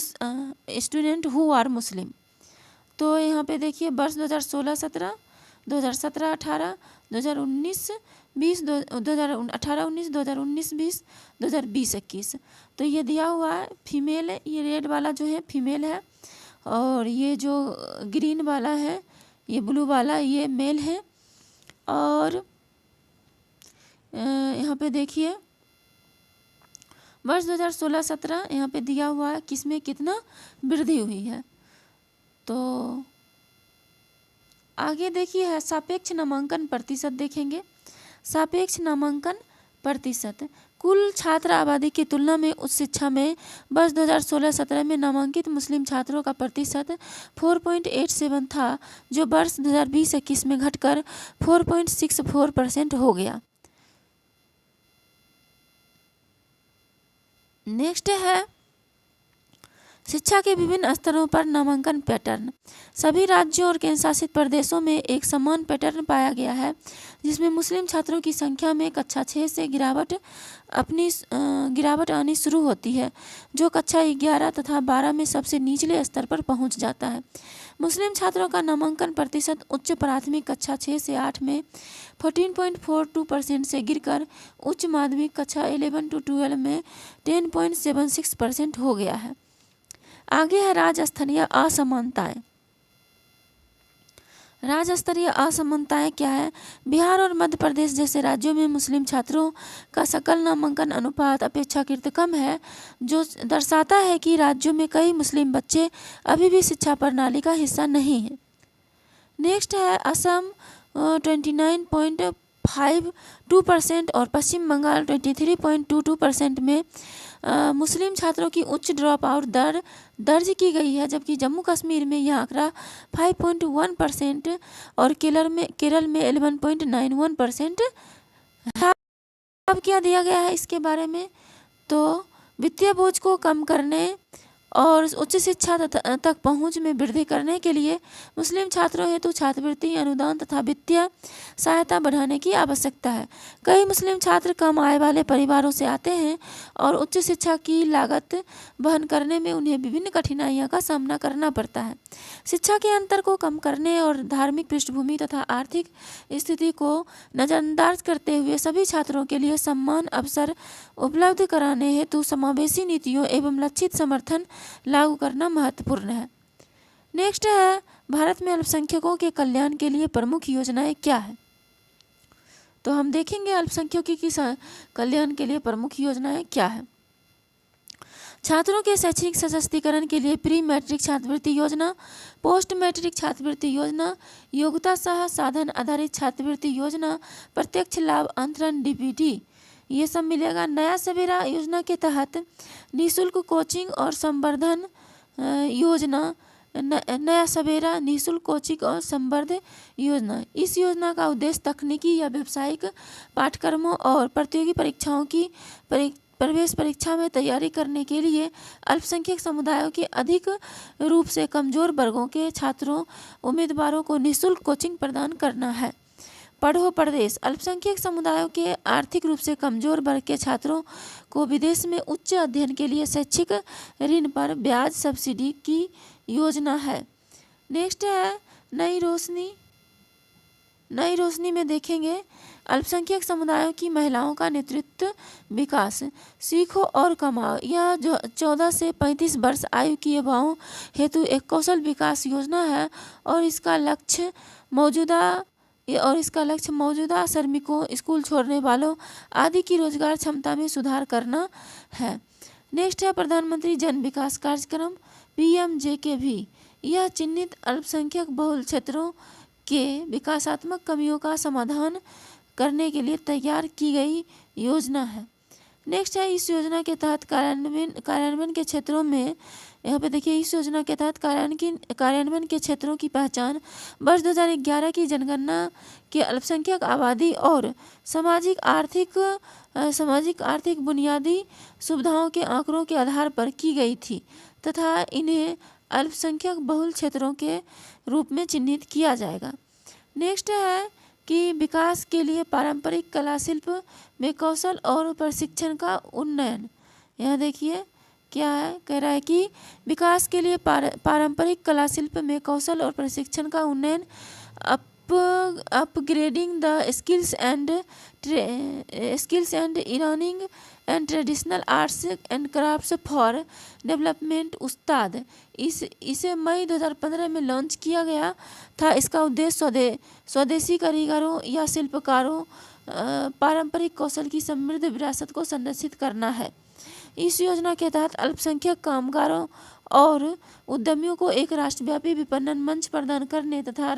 S1: student who are Muslim. तो यहाँ पे देखिए, वर्ष 2016-17, 2017-18, 2019-20, 2018-19, 2019-20, 2020-21। तो ये दिया हुआ है। फीमेल है, ये रेड वाला जो है फीमेल है, और ये जो ग्रीन वाला है, ये ब्लू वाला, ये मेल है। और यहाँ पे देखिए, वर्ष 2016-17 यहाँ पे दिया हुआ है किसमें कितना वृद्धि हुई है। तो आगे देखिए है सापेक्ष नामांकन प्रतिशत देखेंगे। सापेक्ष नामांकन प्रतिशत कुल छात्र आबादी की तुलना में उच्च शिक्षा में वर्ष 2016-17 में नामांकित मुस्लिम छात्रों का प्रतिशत 4.87 था, जो वर्ष 2020-21 में घटकर 4.64% हो गया। नेक्स्ट है शिक्षा के विभिन्न स्तरों पर नामांकन पैटर्न। सभी राज्यों और केंद्र शासित प्रदेशों में एक समान पैटर्न पाया गया है, जिसमें मुस्लिम छात्रों की संख्या में कक्षा 6 से गिरावट आनी शुरू होती है, जो कक्षा 11 तथा 12 में सबसे निचले स्तर पर पहुंच जाता है। मुस्लिम छात्रों का नामांकन प्रतिशत उच्च प्राथमिक कक्षा 6 से 8 में 14.42% से गिरकर उच्च माध्यमिक कक्षा 11 to 12 में 10.76% हो गया है। आगे है राज्य स्तरीय असमानताएं। राज्य स्तरीय असमानताएं क्या है? बिहार और मध्य प्रदेश जैसे राज्यों में मुस्लिम छात्रों का सकल नामांकन अनुपात अपेक्षाकृत कम है, जो दर्शाता है कि राज्यों में कई मुस्लिम बच्चे अभी भी शिक्षा प्रणाली का हिस्सा नहीं हैं। नेक्स्ट है असम 29.52% और पश्चिम बंगाल 23.22% में मुस्लिम छात्रों की उच्च ड्रॉप आउट दर दर्ज की गई है, जबकि जम्मू कश्मीर में यह आंकड़ा 5.1% और केरल में 11.91%। अब क्या दिया गया है इसके बारे में? तो वित्तीय बोझ को कम करने और उच्च शिक्षा तक पहुंच में वृद्धि करने के लिए मुस्लिम छात्रों हेतु छात्रवृत्ति अनुदान तथा वित्तीय सहायता बढ़ाने की आवश्यकता है। कई मुस्लिम छात्र कम आय वाले परिवारों से आते हैं और उच्च शिक्षा की लागत वहन करने में उन्हें विभिन्न कठिनाइयों का सामना करना पड़ता है। शिक्षा के अंतर को कम करने और धार्मिक पृष्ठभूमि तथा आर्थिक स्थिति को नज़रअंदाज करते हुए सभी छात्रों के लिए समान अवसर उपलब्ध कराने हेतु समावेशी नीतियों एवं लक्षित समर्थन लागू करना महत्वपूर्ण है। नेक्स्ट है भारत में अल्पसंख्यकों के कल्याण के लिए प्रमुख योजनाएं क्या है? तो हम देखेंगे अल्पसंख्यकों की कल्याण के लिए प्रमुख योजनाएं क्या है। छात्रों के शैक्षणिक सशक्तिकरण के लिए प्री मैट्रिक छात्रवृत्ति योजना, पोस्ट मैट्रिक छात्रवृत्ति योजना, योग्यता सह साधन आधारित छात्रवृत्ति योजना, प्रत्यक्ष लाभ अंतरण डीपीटी, ये सब मिलेगा। नया सवेरा योजना के तहत निःशुल्क कोचिंग और संवर्धन योजना, नया सवेरा निःशुल्क कोचिंग और संवर्धन योजना। इस योजना का उद्देश्य तकनीकी या व्यावसायिक पाठ्यक्रमों और प्रतियोगी प्रवेश परीक्षा में तैयारी करने के लिए अल्पसंख्यक समुदायों के अधिक रूप से कमजोर वर्गों के छात्रों उम्मीदवारों को निःशुल्क कोचिंग प्रदान करना है। पढ़ो प्रदेश अल्पसंख्यक समुदायों के आर्थिक रूप से कमजोर वर्ग के छात्रों को विदेश में उच्च अध्ययन के लिए शैक्षिक ऋण पर ब्याज सब्सिडी की योजना है। नेक्स्ट है नई रोशनी। नई रोशनी में देखेंगे अल्पसंख्यक समुदायों की महिलाओं का नेतृत्व विकास। सीखो और कमाओ यह जो 14 से 35 वर्ष आयु की युवाओं हेतु एक कौशल विकास योजना है और इसका लक्ष्य मौजूदा श्रमिकों, स्कूल छोड़ने वालों आदि की रोजगार क्षमता में सुधार करना है। नेक्स्ट है प्रधानमंत्री जन विकास कार्यक्रम PMJKV। यह चिन्हित अल्पसंख्यक बहुल क्षेत्रों के विकासात्मक कमियों का समाधान करने के लिए तैयार की गई योजना है। नेक्स्ट है इस योजना के तहत कार्यान्वयन के क्षेत्रों में, यहाँ पे देखिए इस योजना के तहत कार्यान्वयन के क्षेत्रों की पहचान वर्ष 2011 की जनगणना के अल्पसंख्यक आबादी और सामाजिक आर्थिक बुनियादी सुविधाओं के आंकड़ों के आधार पर की गई थी तथा इन्हें अल्पसंख्यक बहुल क्षेत्रों के रूप में चिन्हित किया जाएगा। नेक्स्ट है कि विकास के लिए पारंपरिक कला शिल्प में कौशल और प्रशिक्षण का उन्नयन। यहाँ देखिए क्या है, कह रहा है कि विकास के लिए पारंपरिक कला शिल्प में कौशल और प्रशिक्षण का उन्नयन, upgrading the skills and earning and traditional arts and crafts for development USTTAD. इसे मई 2015 में लॉन्च किया गया था। इसका उद्देश्य स्वदेशी कारीगरों या शिल्पकारों पारंपरिक कौशल की समृद्ध विरासत को संरक्षित करना है। इस योजना के तहत अल्पसंख्यक कामगारों और उद्यमियों को एक राष्ट्रव्यापी विपणन मंच प्रदान करने तथा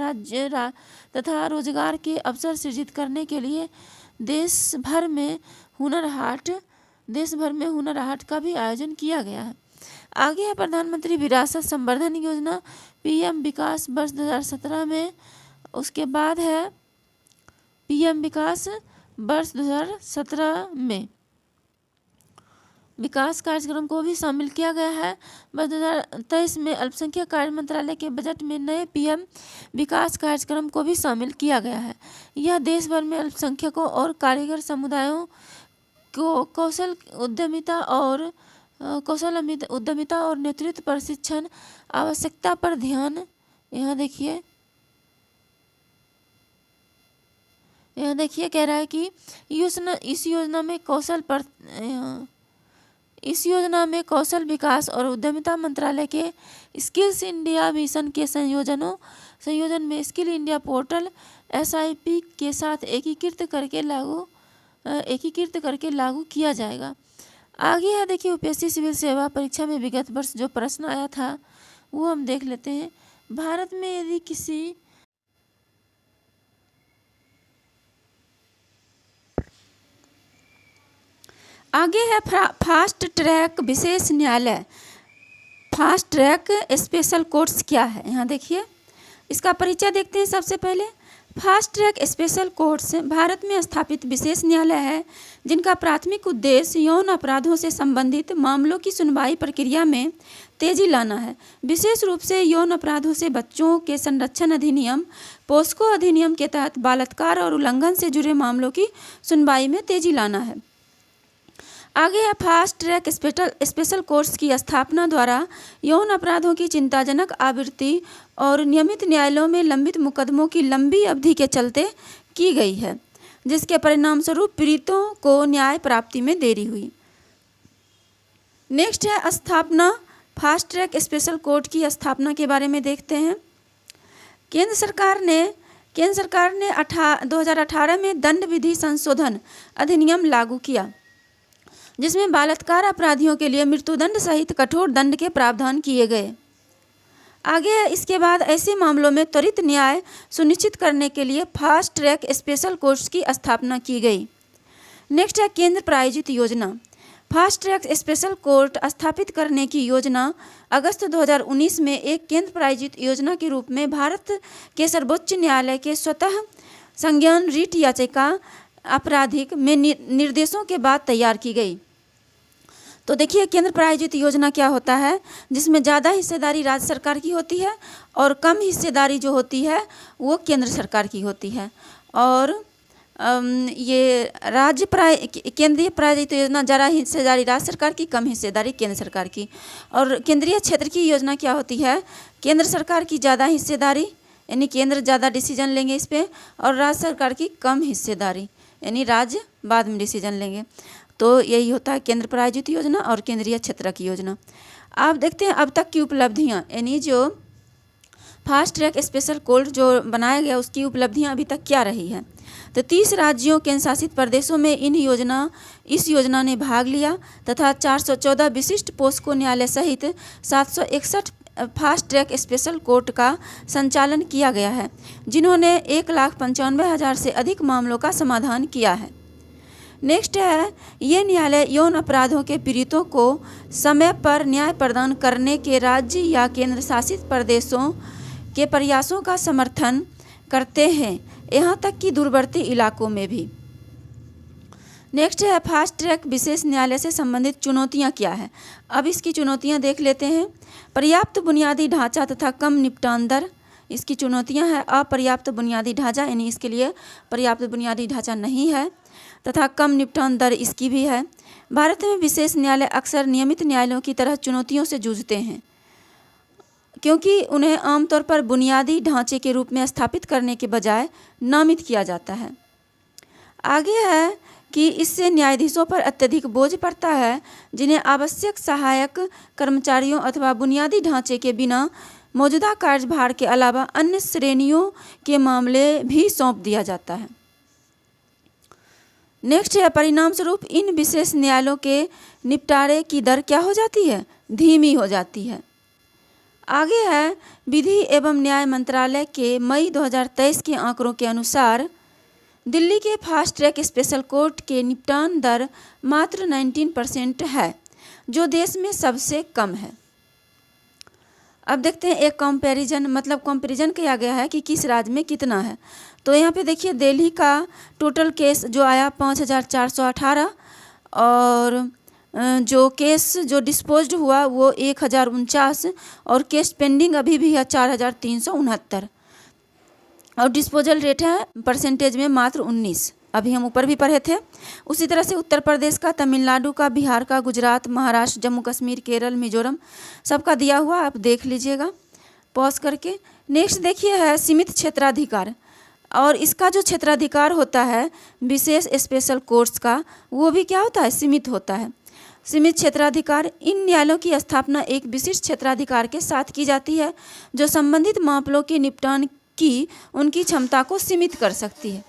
S1: रोजगार के अवसर सृजित करने के लिए देश भर में हुनर हाट का भी आयोजन किया गया है। आगे है प्रधानमंत्री विरासत संवर्धन योजना PM विकास वर्ष 2017 में। उसके बाद है PM विकास वर्ष 2017 में विकास कार्यक्रम को भी शामिल किया गया है। वर्ष 2023 में अल्पसंख्यक कार्य मंत्रालय के बजट में नए PM विकास कार्यक्रम को भी शामिल किया गया है। यह देश भर में अल्पसंख्यकों और कारीगर समुदायों को कौशल उद्यमिता और नेतृत्व प्रशिक्षण आवश्यकता पर ध्यान। यहाँ देखिए कह रहा है कि इस योजना में कौशल विकास और उद्यमिता मंत्रालय के स्किल्स इंडिया मिशन के संयोजन में स्किल इंडिया पोर्टल SIP के साथ एकीकृत करके लागू किया जाएगा। आगे है देखिए UPSC सिविल सेवा परीक्षा में विगत वर्ष जो प्रश्न आया था वो हम देख लेते हैं। भारत में यदि किसी आगे है फास्ट ट्रैक विशेष न्यायालय। फास्ट ट्रैक स्पेशल कोर्ट्स क्या है, यहाँ देखिए इसका परिचय देखते हैं। सबसे पहले fast track special courts Bharat में स्थापित विशेष न्यायालय है जिनका प्राथमिक उद्देश्य यौन अपराधों से संबंधित मामलों की सुनवाई प्रक्रिया में तेजी लाना है। विशेष रूप से यौन अपराधों से बच्चों के संरक्षण अधिनियम पोस्को अधिनियम के तहत बलात्कार और उल्लंघन से जुड़े मामलों की सुनवाई में तेजी लाना है। आगे है फास्ट ट्रैक स्पेशल कोर्ट्स की स्थापना द्वारा यौन अपराधों की चिंताजनक आवृत्ति और नियमित न्यायालयों में लंबित मुकदमों की लंबी अवधि के चलते की गई है, जिसके परिणामस्वरूप पीड़ितों को न्याय प्राप्ति में देरी हुई। नेक्स्ट है स्थापना। फास्ट ट्रैक स्पेशल कोर्ट की स्थापना के बारे में देखते हैं। केंद्र सरकार ने 2018 में दंड विधि संशोधन अधिनियम लागू किया, जिसमें बलात्कार अपराधियों के लिए मृत्युदंड सहित कठोर दंड के प्रावधान किए गए। आगे इसके बाद ऐसे मामलों में त्वरित न्याय सुनिश्चित करने के लिए फास्ट ट्रैक स्पेशल कोर्ट्स की स्थापना की गई। नेक्स्ट है केंद्र प्रायोजित योजना। फास्ट ट्रैक स्पेशल कोर्ट स्थापित करने की योजना अगस्त 2019 में एक केंद्र प्रायोजित योजना के रूप में भारत के सर्वोच्च न्यायालय के स्वतः संज्ञान रिट याचिका आपराधिक में निर्देशों के बाद तैयार की गई। तो देखिए केंद्र प्रायोजित योजना क्या होता है, जिसमें ज़्यादा हिस्सेदारी राज्य सरकार की होती है और कम हिस्सेदारी जो होती है वो केंद्र सरकार की होती है। और ये केंद्रीय प्रायोजित योजना ज़्यादा हिस्सेदारी राज्य सरकार की, कम हिस्सेदारी केंद्र सरकार की। और केंद्रीय क्षेत्र की योजना क्या होती है, केंद्र सरकार की ज़्यादा हिस्सेदारी यानी केंद्र ज़्यादा डिसीजन लेंगे इस पर, और राज्य सरकार की कम हिस्सेदारी यानी राज्य बाद में डिसीजन लेंगे। तो यही होता है केंद्र प्रायोजित योजना और केंद्रीय क्षेत्र की योजना। आप देखते हैं अब तक की उपलब्धियाँ, यानी जो फास्ट ट्रैक स्पेशल कोर्ट जो बनाया गया उसकी उपलब्धियाँ अभी तक क्या रही है। तो 30 राज्यों केंद्र शासित प्रदेशों में इस योजना ने भाग लिया तथा 414 विशिष्ट पोस्को न्यायालय सहित 761 फास्ट ट्रैक स्पेशल कोर्ट का संचालन किया गया है, जिन्होंने 1,95,000 से अधिक मामलों का समाधान किया है। नेक्स्ट है, ये न्यायालय यौन अपराधों के पीड़ितों को समय पर न्याय प्रदान करने के राज्य या केंद्र शासित प्रदेशों के प्रयासों का समर्थन करते हैं, यहाँ तक कि दूरवर्ती इलाकों में भी। नेक्स्ट है, फास्ट ट्रैक विशेष न्यायालय से संबंधित चुनौतियाँ क्या है। अब इसकी चुनौतियाँ देख लेते हैं। पर्याप्त बुनियादी ढांचा तथा कम निपटान दर इसकी चुनौतियाँ हैं। अपर्याप्त बुनियादी ढांचा यानी इसके लिए पर्याप्त बुनियादी ढांचा नहीं है, तथा कम निपटान दर इसकी भी है। भारत में विशेष न्यायालय अक्सर नियमित न्यायालयों की तरह चुनौतियों से जूझते हैं, क्योंकि उन्हें आमतौर पर बुनियादी ढांचे के रूप में स्थापित करने के बजाय नामित किया जाता है। आगे है कि इससे न्यायाधीशों पर अत्यधिक बोझ पड़ता है, जिन्हें आवश्यक सहायक कर्मचारियों अथवा बुनियादी ढांचे के बिना मौजूदा कार्यभार के अलावा अन्य श्रेणियों के मामले भी सौंप दिया जाता है। नेक्स्ट है, परिणाम स्वरूप इन विशेष न्यायालयों के निपटारे की दर क्या हो जाती है, धीमी हो जाती है। आगे है, विधि एवं न्याय मंत्रालय के मई 2023 के आंकड़ों के अनुसार दिल्ली के फास्ट ट्रैक स्पेशल कोर्ट के निपटान दर मात्र 19% है, जो देश में सबसे कम है। अब देखते हैं एक कंपैरिजन किया गया है कि किस राज्य में कितना है। तो यहाँ पे देखिए दिल्ली का टोटल केस जो आया 5,418 और जो केस जो डिस्पोज्ड हुआ वो 1,049 और केस पेंडिंग अभी भी है 4,369 और डिस्पोजल रेट है परसेंटेज में मात्र 19। अभी हम ऊपर भी पढ़े थे। उसी तरह से उत्तर प्रदेश का, तमिलनाडु का, बिहार का, गुजरात, महाराष्ट्र, जम्मू कश्मीर, केरल, मिजोरम सबका दिया हुआ, आप देख लीजिएगा पॉज करके। नेक्स्ट देखिए है सीमित क्षेत्राधिकार, और इसका जो क्षेत्राधिकार होता है विशेष स्पेशल कोर्ट्स का वो भी क्या होता है, सीमित होता है। सीमित क्षेत्राधिकार, इन न्यायालयों की स्थापना एक विशिष्ट क्षेत्राधिकार के साथ की जाती है जो संबंधित मामलों के निपटान की उनकी क्षमता को सीमित कर सकती है।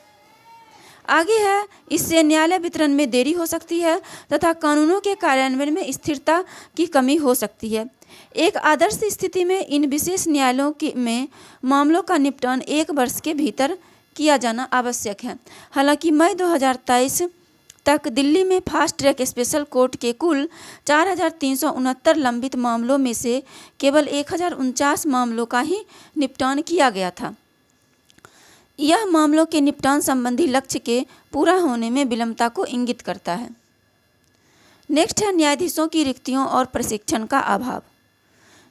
S1: आगे है, इससे न्यायालय वितरण में देरी हो सकती है तथा कानूनों के कार्यान्वयन में स्थिरता की कमी हो सकती है। एक आदर्श स्थिति में इन विशेष न्यायालयों में मामलों का निपटान 1 वर्ष के भीतर किया जाना आवश्यक है। हालांकि मई 2023 तक दिल्ली में फास्ट ट्रैक स्पेशल कोर्ट के कुल 4,369 लंबित मामलों में से केवल 1,049 मामलों का ही निपटान किया गया था। यह मामलों के निपटान संबंधी लक्ष्य के पूरा होने में विलंबता को इंगित करता है। नेक्स्ट है न्यायाधीशों की रिक्तियों और प्रशिक्षण का अभाव।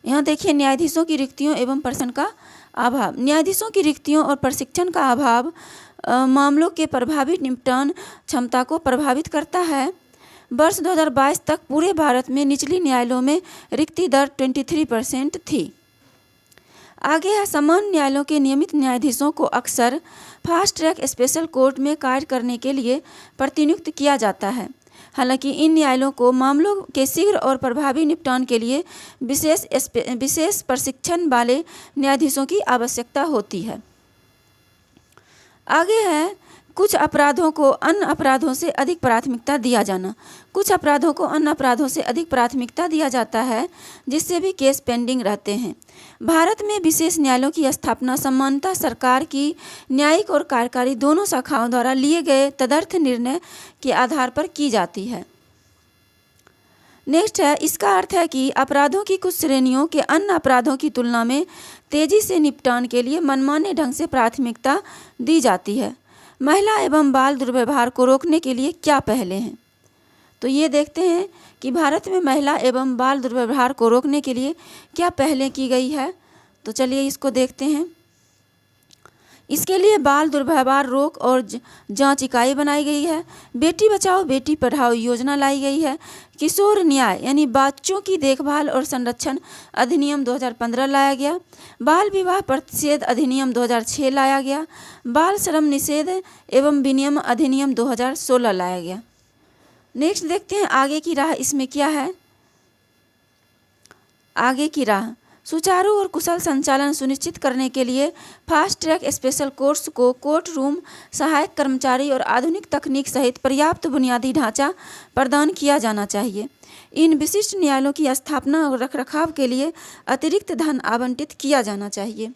S1: यहाँ देखिए न्यायाधीशों की रिक्तियों एवं प्रशिक्षण का अभाव। न्यायाधीशों की रिक्तियों और प्रशिक्षण का अभाव मामलों के प्रभावी निपटान क्षमता को प्रभावित करता है। वर्ष 2022 तक पूरे भारत में निचली न्यायालयों में रिक्ति दर 23% थी। आगे है, समान न्यायालयों के नियमित न्यायाधीशों को अक्सर फास्ट ट्रैक स्पेशल कोर्ट में कार्य करने के लिए प्रतिनियुक्त किया जाता है। हालांकि इन न्यायालयों को मामलों के शीघ्र और प्रभावी निपटान के लिए विशेष प्रशिक्षण वाले न्यायाधीशों की आवश्यकता होती है। आगे है, कुछ अपराधों को अन्य अपराधों से अधिक प्राथमिकता दिया जाना। कुछ अपराधों को अन्य अपराधों से अधिक प्राथमिकता दिया जाता है, जिससे भी केस पेंडिंग रहते हैं। भारत में विशेष न्यायालयों की स्थापना सामान्यतः सरकार की न्यायिक और कार्यकारी दोनों शाखाओं द्वारा लिए गए तदर्थ निर्णय के आधार पर की जाती है। नेक्स्ट है, इसका अर्थ है कि अपराधों की कुछ श्रेणियों के अन्य अपराधों की तुलना में तेजी से निपटान के लिए मनमाने ढंग से प्राथमिकता दी जाती है। महिला एवं बाल दुर्व्यवहार को रोकने के लिए क्या पहले हैं। तो ये देखते हैं कि भारत में महिला एवं बाल दुर्व्यवहार को रोकने के लिए क्या पहलें की गई है। तो चलिए इसको देखते हैं। इसके लिए बाल दुर्व्यवहार रोक और जांच इकाई बनाई गई है। बेटी बचाओ बेटी पढ़ाओ योजना लाई गई है। किशोर न्याय यानी बच्चों की देखभाल और संरक्षण अधिनियम 2015 लाया गया। बाल विवाह प्रतिषेध अधिनियम 2006 लाया गया। बाल श्रम निषेध एवं विनियम अधिनियम 2016 लाया गया। नेक्स्ट देखते हैं आगे की राह इसमें क्या है। आगे की राह सुचारू और कुशल संचालन सुनिश्चित करने के लिए फास्ट ट्रैक स्पेशल कोर्ट्स को कोर्ट रूम, सहायक कर्मचारी और आधुनिक तकनीक सहित पर्याप्त बुनियादी ढांचा प्रदान किया जाना चाहिए। इन विशिष्ट न्यायालयों की स्थापना और रखरखाव के लिए अतिरिक्त धन आवंटित किया जाना चाहिए।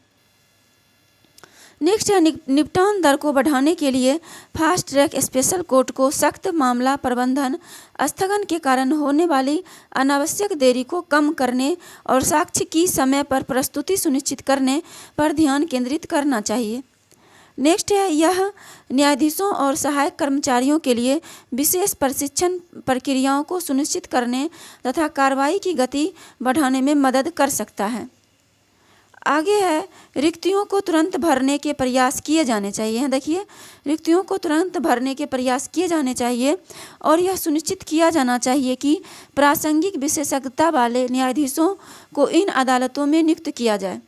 S1: नेक्स्ट है निपटान दर को बढ़ाने के लिए फास्ट ट्रैक स्पेशल कोर्ट को सख्त मामला प्रबंधन, स्थगन के कारण होने वाली अनावश्यक देरी को कम करने और साक्ष्य की समय पर प्रस्तुति सुनिश्चित करने पर ध्यान केंद्रित करना चाहिए। नेक्स्ट है यह न्यायाधीशों और सहायक कर्मचारियों के लिए विशेष प्रशिक्षण प्रक्रियाओं को सुनिश्चित करने तथा कार्रवाई की गति बढ़ाने में मदद कर सकता है। आगे है रिक्तियों को तुरंत भरने के प्रयास किए जाने चाहिए। देखिए रिक्तियों को तुरंत भरने के प्रयास किए जाने चाहिए और यह सुनिश्चित किया जाना चाहिए कि प्रासंगिक विशेषज्ञता वाले न्यायाधीशों को इन अदालतों में नियुक्त किया जाए।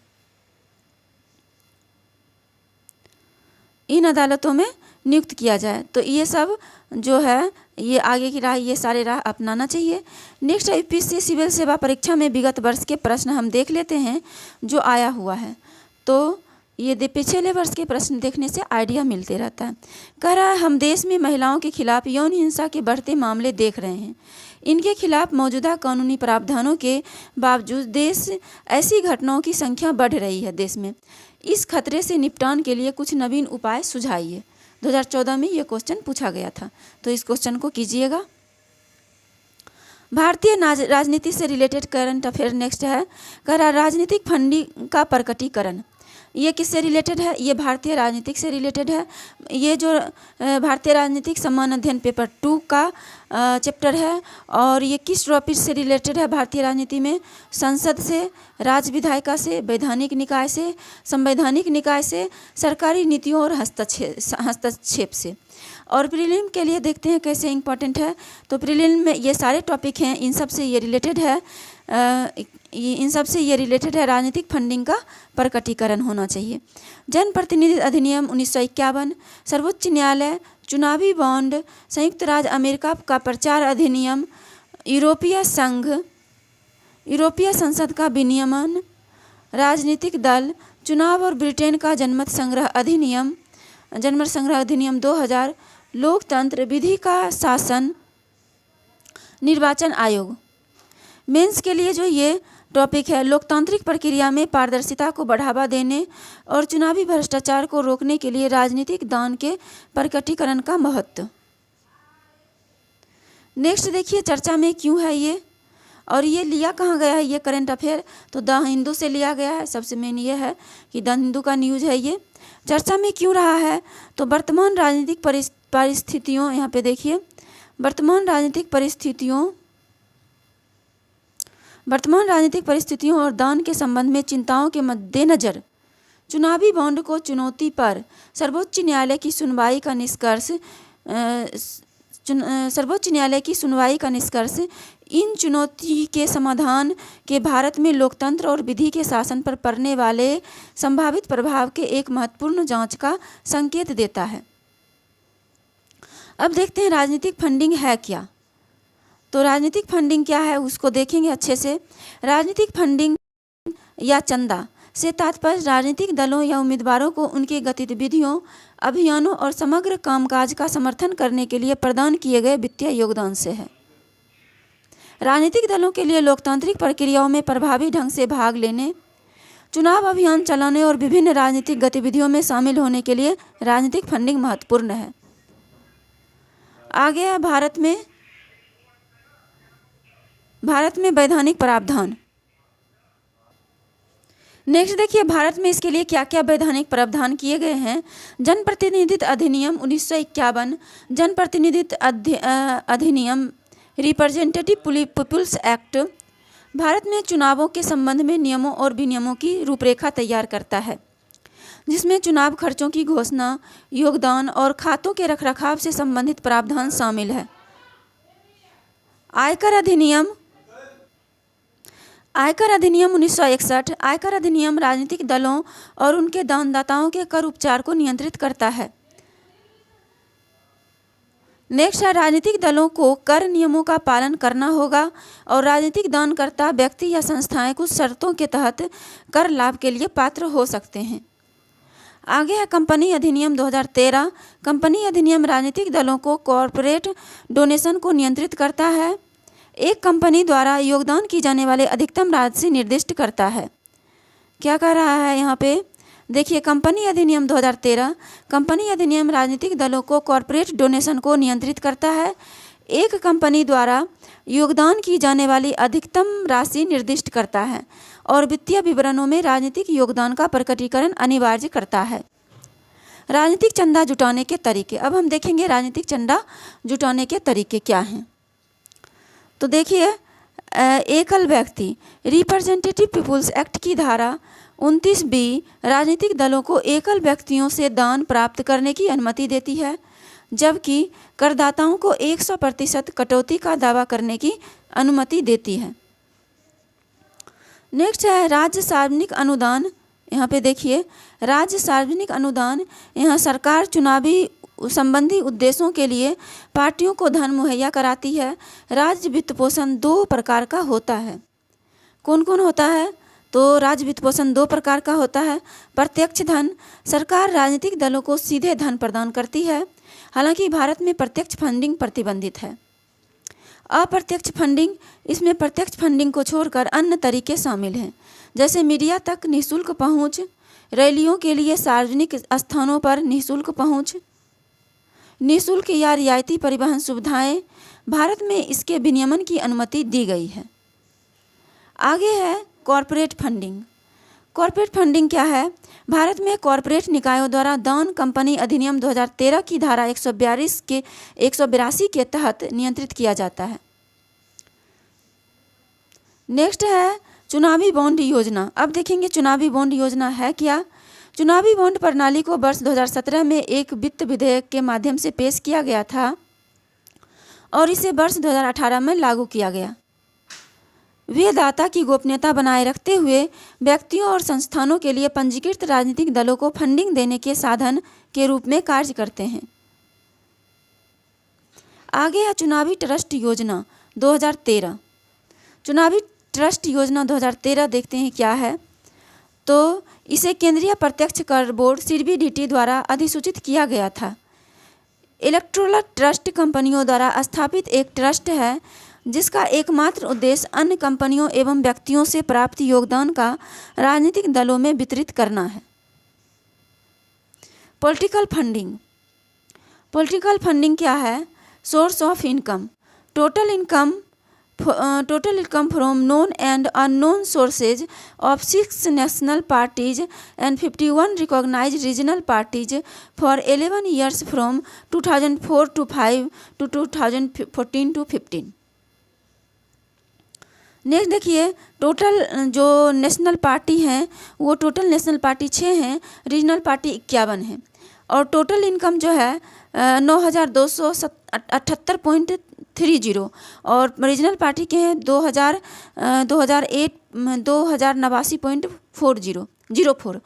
S1: इन अदालतों में नियुक्त किया जाए। तो ये सब जो है ये आगे की राह, ये सारे राह अपनाना चाहिए। नेक्स्ट है यूपीएससी सिविल सेवा परीक्षा में विगत वर्ष के प्रश्न हम देख लेते हैं जो आया हुआ है। तो ये पिछले वर्ष के प्रश्न देखने से आइडिया मिलते रहता है। कह रहा है हम देश में महिलाओं के खिलाफ यौन हिंसा के बढ़ते मामले देख रहे हैं। इनके खिलाफ मौजूदा कानूनी प्रावधानों के बावजूद देश ऐसी घटनाओं की संख्या बढ़ रही है। देश में इस खतरे से निपटान के लिए कुछ नवीन उपाय सुझाइए। 2014 में ये क्वेश्चन पूछा गया था, तो इस क्वेश्चन को कीजिएगा। भारतीय राजनीति से रिलेटेड करंट अफेयर नेक्स्ट है। कह रहा राजनीतिक फंडिंग का प्रकटीकरण। ये किससे रिलेटेड है? ये भारतीय राजनीतिक से रिलेटेड है। ये जो भारतीय राजनीतिक सम्मान अध्ययन पेपर 2 का चैप्टर है और ये किस टॉपिक से रिलेटेड है? भारतीय राजनीति में संसद से, राज्य विधायिका से, वैधानिक निकाय से, संवैधानिक निकाय से, सरकारी नीतियों और हस्तक्षेप से। और प्रीलिम के लिए देखते हैं कैसे इंपॉर्टेंट है। तो प्रीलिम में ये सारे टॉपिक हैं, इन सब से ये रिलेटेड है। राजनीतिक फंडिंग का प्रकटीकरण होना चाहिए। जनप्रतिनिधि अधिनियम 1951, सर्वोच्च न्यायालय, चुनावी बॉन्ड, संयुक्त राज्य अमेरिका का प्रचार अधिनियम, यूरोपीय संसद का विनियमन, राजनीतिक दल, चुनाव और ब्रिटेन का जनमत संग्रह अधिनियम 2000, लोकतंत्र, विधि का शासन, निर्वाचन आयोग। मेंस के लिए जो ये टॉपिक है लोकतांत्रिक प्रक्रिया में पारदर्शिता को बढ़ावा देने और चुनावी भ्रष्टाचार को रोकने के लिए राजनीतिक दान के प्रकटीकरण का महत्व। नेक्स्ट देखिए चर्चा में क्यों है ये, और ये लिया कहाँ गया है ये करंट अफेयर? तो द हिंदू से लिया गया है। सबसे मेन ये है कि द हिंदू का न्यूज़ है ये। चर्चा में क्यों रहा है? तो वर्तमान राजनीतिक परिस्थितियों, यहाँ पे देखिए वर्तमान राजनीतिक परिस्थितियों और दान के संबंध में चिंताओं के मद्देनजर चुनावी बॉन्ड को चुनौती पर सर्वोच्च न्यायालय की सुनवाई का निष्कर्ष इन चुनौती के समाधान के भारत में लोकतंत्र और विधि के शासन पर पड़ने वाले संभावित प्रभाव के एक महत्वपूर्ण जांच का संकेत देता है। अब देखते हैं राजनीतिक फंडिंग है क्या। तो राजनीतिक फंडिंग क्या है उसको देखेंगे अच्छे से। राजनीतिक फंडिंग या चंदा से तात्पर्य राजनीतिक दलों या उम्मीदवारों को उनके गतिविधियों, अभियानों और समग्र कामकाज का समर्थन करने के लिए प्रदान किए गए वित्तीय योगदान से है। राजनीतिक दलों के लिए लोकतांत्रिक प्रक्रियाओं में प्रभावी ढंग से भाग लेने, चुनाव अभियान चलाने और विभिन्न राजनीतिक गतिविधियों में शामिल होने के लिए राजनीतिक फंडिंग महत्वपूर्ण है। आगे है भारत में वैधानिक प्रावधान। नेक्स्ट देखिए भारत में इसके लिए क्या क्या वैधानिक प्रावधान किए गए हैं। जनप्रतिनिधित्व अधिनियम 1951, जनप्रतिनिधित्व अधिनियम रिप्रेजेंटेटिव पीपुल्स एक्ट भारत में चुनावों के संबंध में नियमों और विनियमों की रूपरेखा तैयार करता है, जिसमें चुनाव खर्चों की घोषणा, योगदान और खातों के रखरखाव से संबंधित प्रावधान शामिल है। आयकर अधिनियम 1961 आयकर अधिनियम राजनीतिक दलों और उनके दानदाताओं के कर उपचार को नियंत्रित करता है। नेक्स्ट है, राजनीतिक दलों को कर नियमों का पालन करना होगा और राजनीतिक दानकर्ता व्यक्ति या संस्थाएं कुछ शर्तों के तहत कर लाभ के लिए पात्र हो सकते हैं। आगे है कंपनी अधिनियम 2013। कंपनी अधिनियम राजनीतिक दलों को कॉरपोरेट डोनेशन को नियंत्रित करता है। एक कंपनी द्वारा योगदान की जाने वाले अधिकतम राशि निर्दिष्ट करता है। क्या कह रहा है यहाँ पे? देखिए, कंपनी अधिनियम 2013 कंपनी अधिनियम राजनीतिक दलों को कॉरपोरेट डोनेशन को नियंत्रित करता है। एक कंपनी द्वारा योगदान की जाने वाली अधिकतम राशि निर्दिष्ट करता है और वित्तीय विवरणों में राजनीतिक योगदान का प्रकटीकरण अनिवार्य करता है। राजनीतिक चंदा जुटाने के तरीके। अब हम देखेंगे राजनीतिक चंदा जुटाने के तरीके क्या हैं। तो देखिए, एकल व्यक्ति रिप्रेजेंटेटिव पीपुल्स एक्ट की धारा 29B राजनीतिक दलों को एकल व्यक्तियों से दान प्राप्त करने की अनुमति देती है, जबकि करदाताओं को 100% कटौती का दावा करने की अनुमति देती है। नेक्स्ट है राज्य सार्वजनिक अनुदान। यहाँ पे देखिए, राज्य सार्वजनिक अनुदान, यहाँ सरकार चुनावी संबंधी उद्देश्यों के लिए पार्टियों को धन मुहैया कराती है। राज्य वित्त पोषण 2 प्रकार का होता है। कौन कौन होता है? तो राज्य वित्त पोषण 2 प्रकार का होता है। प्रत्यक्ष धन, सरकार राजनीतिक दलों को सीधे धन प्रदान करती है, हालांकि भारत में प्रत्यक्ष फंडिंग प्रतिबंधित है। अप्रत्यक्ष फंडिंग, इसमें प्रत्यक्ष फंडिंग को छोड़कर अन्य तरीके शामिल हैं, जैसे मीडिया तक निःशुल्क पहुंच, रैलियों के लिए सार्वजनिक स्थानों पर निःशुल्क पहुंच, निःशुल्क या रियायती परिवहन सुविधाएं। भारत में इसके विनियमन की अनुमति दी गई है। आगे है कॉरपोरेट फंडिंग। कॉरपोरेट फंडिंग क्या है? भारत में कॉरपोरेट निकायों द्वारा दान कंपनी अधिनियम 2013 की धारा 182 के तहत नियंत्रित किया जाता है। नेक्स्ट है चुनावी बॉन्ड योजना। अब देखेंगे चुनावी बॉन्ड योजना है क्या। चुनावी बॉन्ड प्रणाली को वर्ष 2017 में एक वित्त विधेयक के माध्यम से पेश किया गया था और इसे वर्ष 2018 में लागू किया गया। वे दाता की गोपनीयता बनाए रखते हुए व्यक्तियों और संस्थानों के लिए पंजीकृत राजनीतिक दलों को फंडिंग देने के साधन के रूप में कार्य करते हैं। आगे है चुनावी ट्रस्ट योजना 2013। चुनावी ट्रस्ट योजना 2013 देखते हैं क्या है। तो इसे केंद्रीय प्रत्यक्ष कर बोर्ड CBDT द्वारा अधिसूचित किया गया था। इलेक्टोरल ट्रस्ट कंपनियों द्वारा स्थापित एक ट्रस्ट है जिसका एकमात्र उद्देश्य अन्य कंपनियों एवं व्यक्तियों से प्राप्त योगदान का राजनीतिक दलों में वितरित करना है। Political funding. पॉलिटिकल फंडिंग क्या है? Source of income, total income from known and unknown sources of 6 national parties and 51 recognised regional parties for 11 years from 2004 to 5 to 2014 to 15। Next देखिए, टोटल जो नेशनल पार्टी हैं वो total national party 6 हैं, regional party 51 हैं और total income जो है 9,278.30 और रीजनल पार्टी के हैं 2,089.04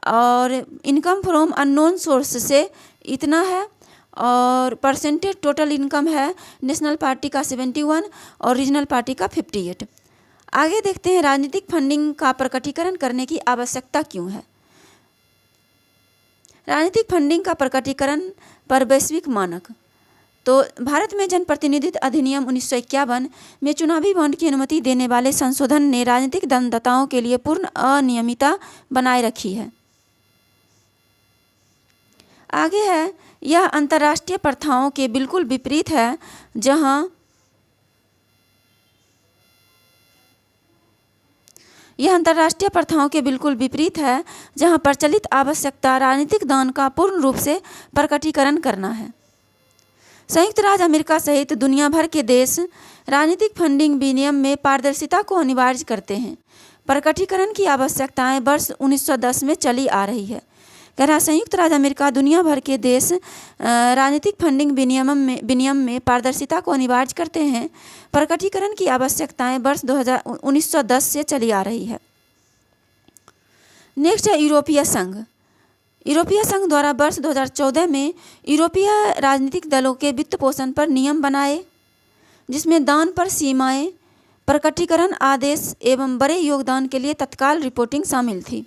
S1: और इनकम फ्रॉम अननोन सोर्स से इतना है और परसेंटेज टोटल इनकम है नेशनल पार्टी का 71 और रीजनल पार्टी का 58। आगे देखते हैं राजनीतिक फंडिंग का प्रकटीकरण करने की आवश्यकता क्यों है। राजनीतिक फंडिंग का प्रकटीकरण पर वैश्विक मानक। तो भारत में जनप्रतिनिधित्व अधिनियम 1951 में चुनावी बॉन्ड की अनुमति देने वाले संशोधन ने राजनीतिक दानदाताओं के लिए पूर्ण अनियमितता बनाए रखी है। आगे है, यह अंतर्राष्ट्रीय प्रथाओं के बिल्कुल विपरीत है, जहां प्रचलित आवश्यकता राजनीतिक दान का पूर्ण रूप से प्रकटीकरण करना है। संयुक्त राज्य अमेरिका सहित दुनिया भर के देश राजनीतिक फंडिंग विनियम में पारदर्शिता को अनिवार्य करते हैं। प्रकटीकरण की आवश्यकताएं वर्ष 1910 में चली आ रही है। कह रहा संयुक्त राज्य अमेरिका दुनिया भर के देश राजनीतिक फंडिंग विनियम में पारदर्शिता को अनिवार्य करते हैं। प्रकटीकरण की आवश्यकताएं वर्ष 1910 से चली आ रही है। नेक्स्ट है यूरोपीय संघ। यूरोपीय संघ द्वारा वर्ष 2014 में यूरोपीय राजनीतिक दलों के वित्त पोषण पर नियम बनाए, जिसमें दान पर सीमाएं, प्रकटीकरण आदेश एवं बड़े योगदान के लिए तत्काल रिपोर्टिंग शामिल थी।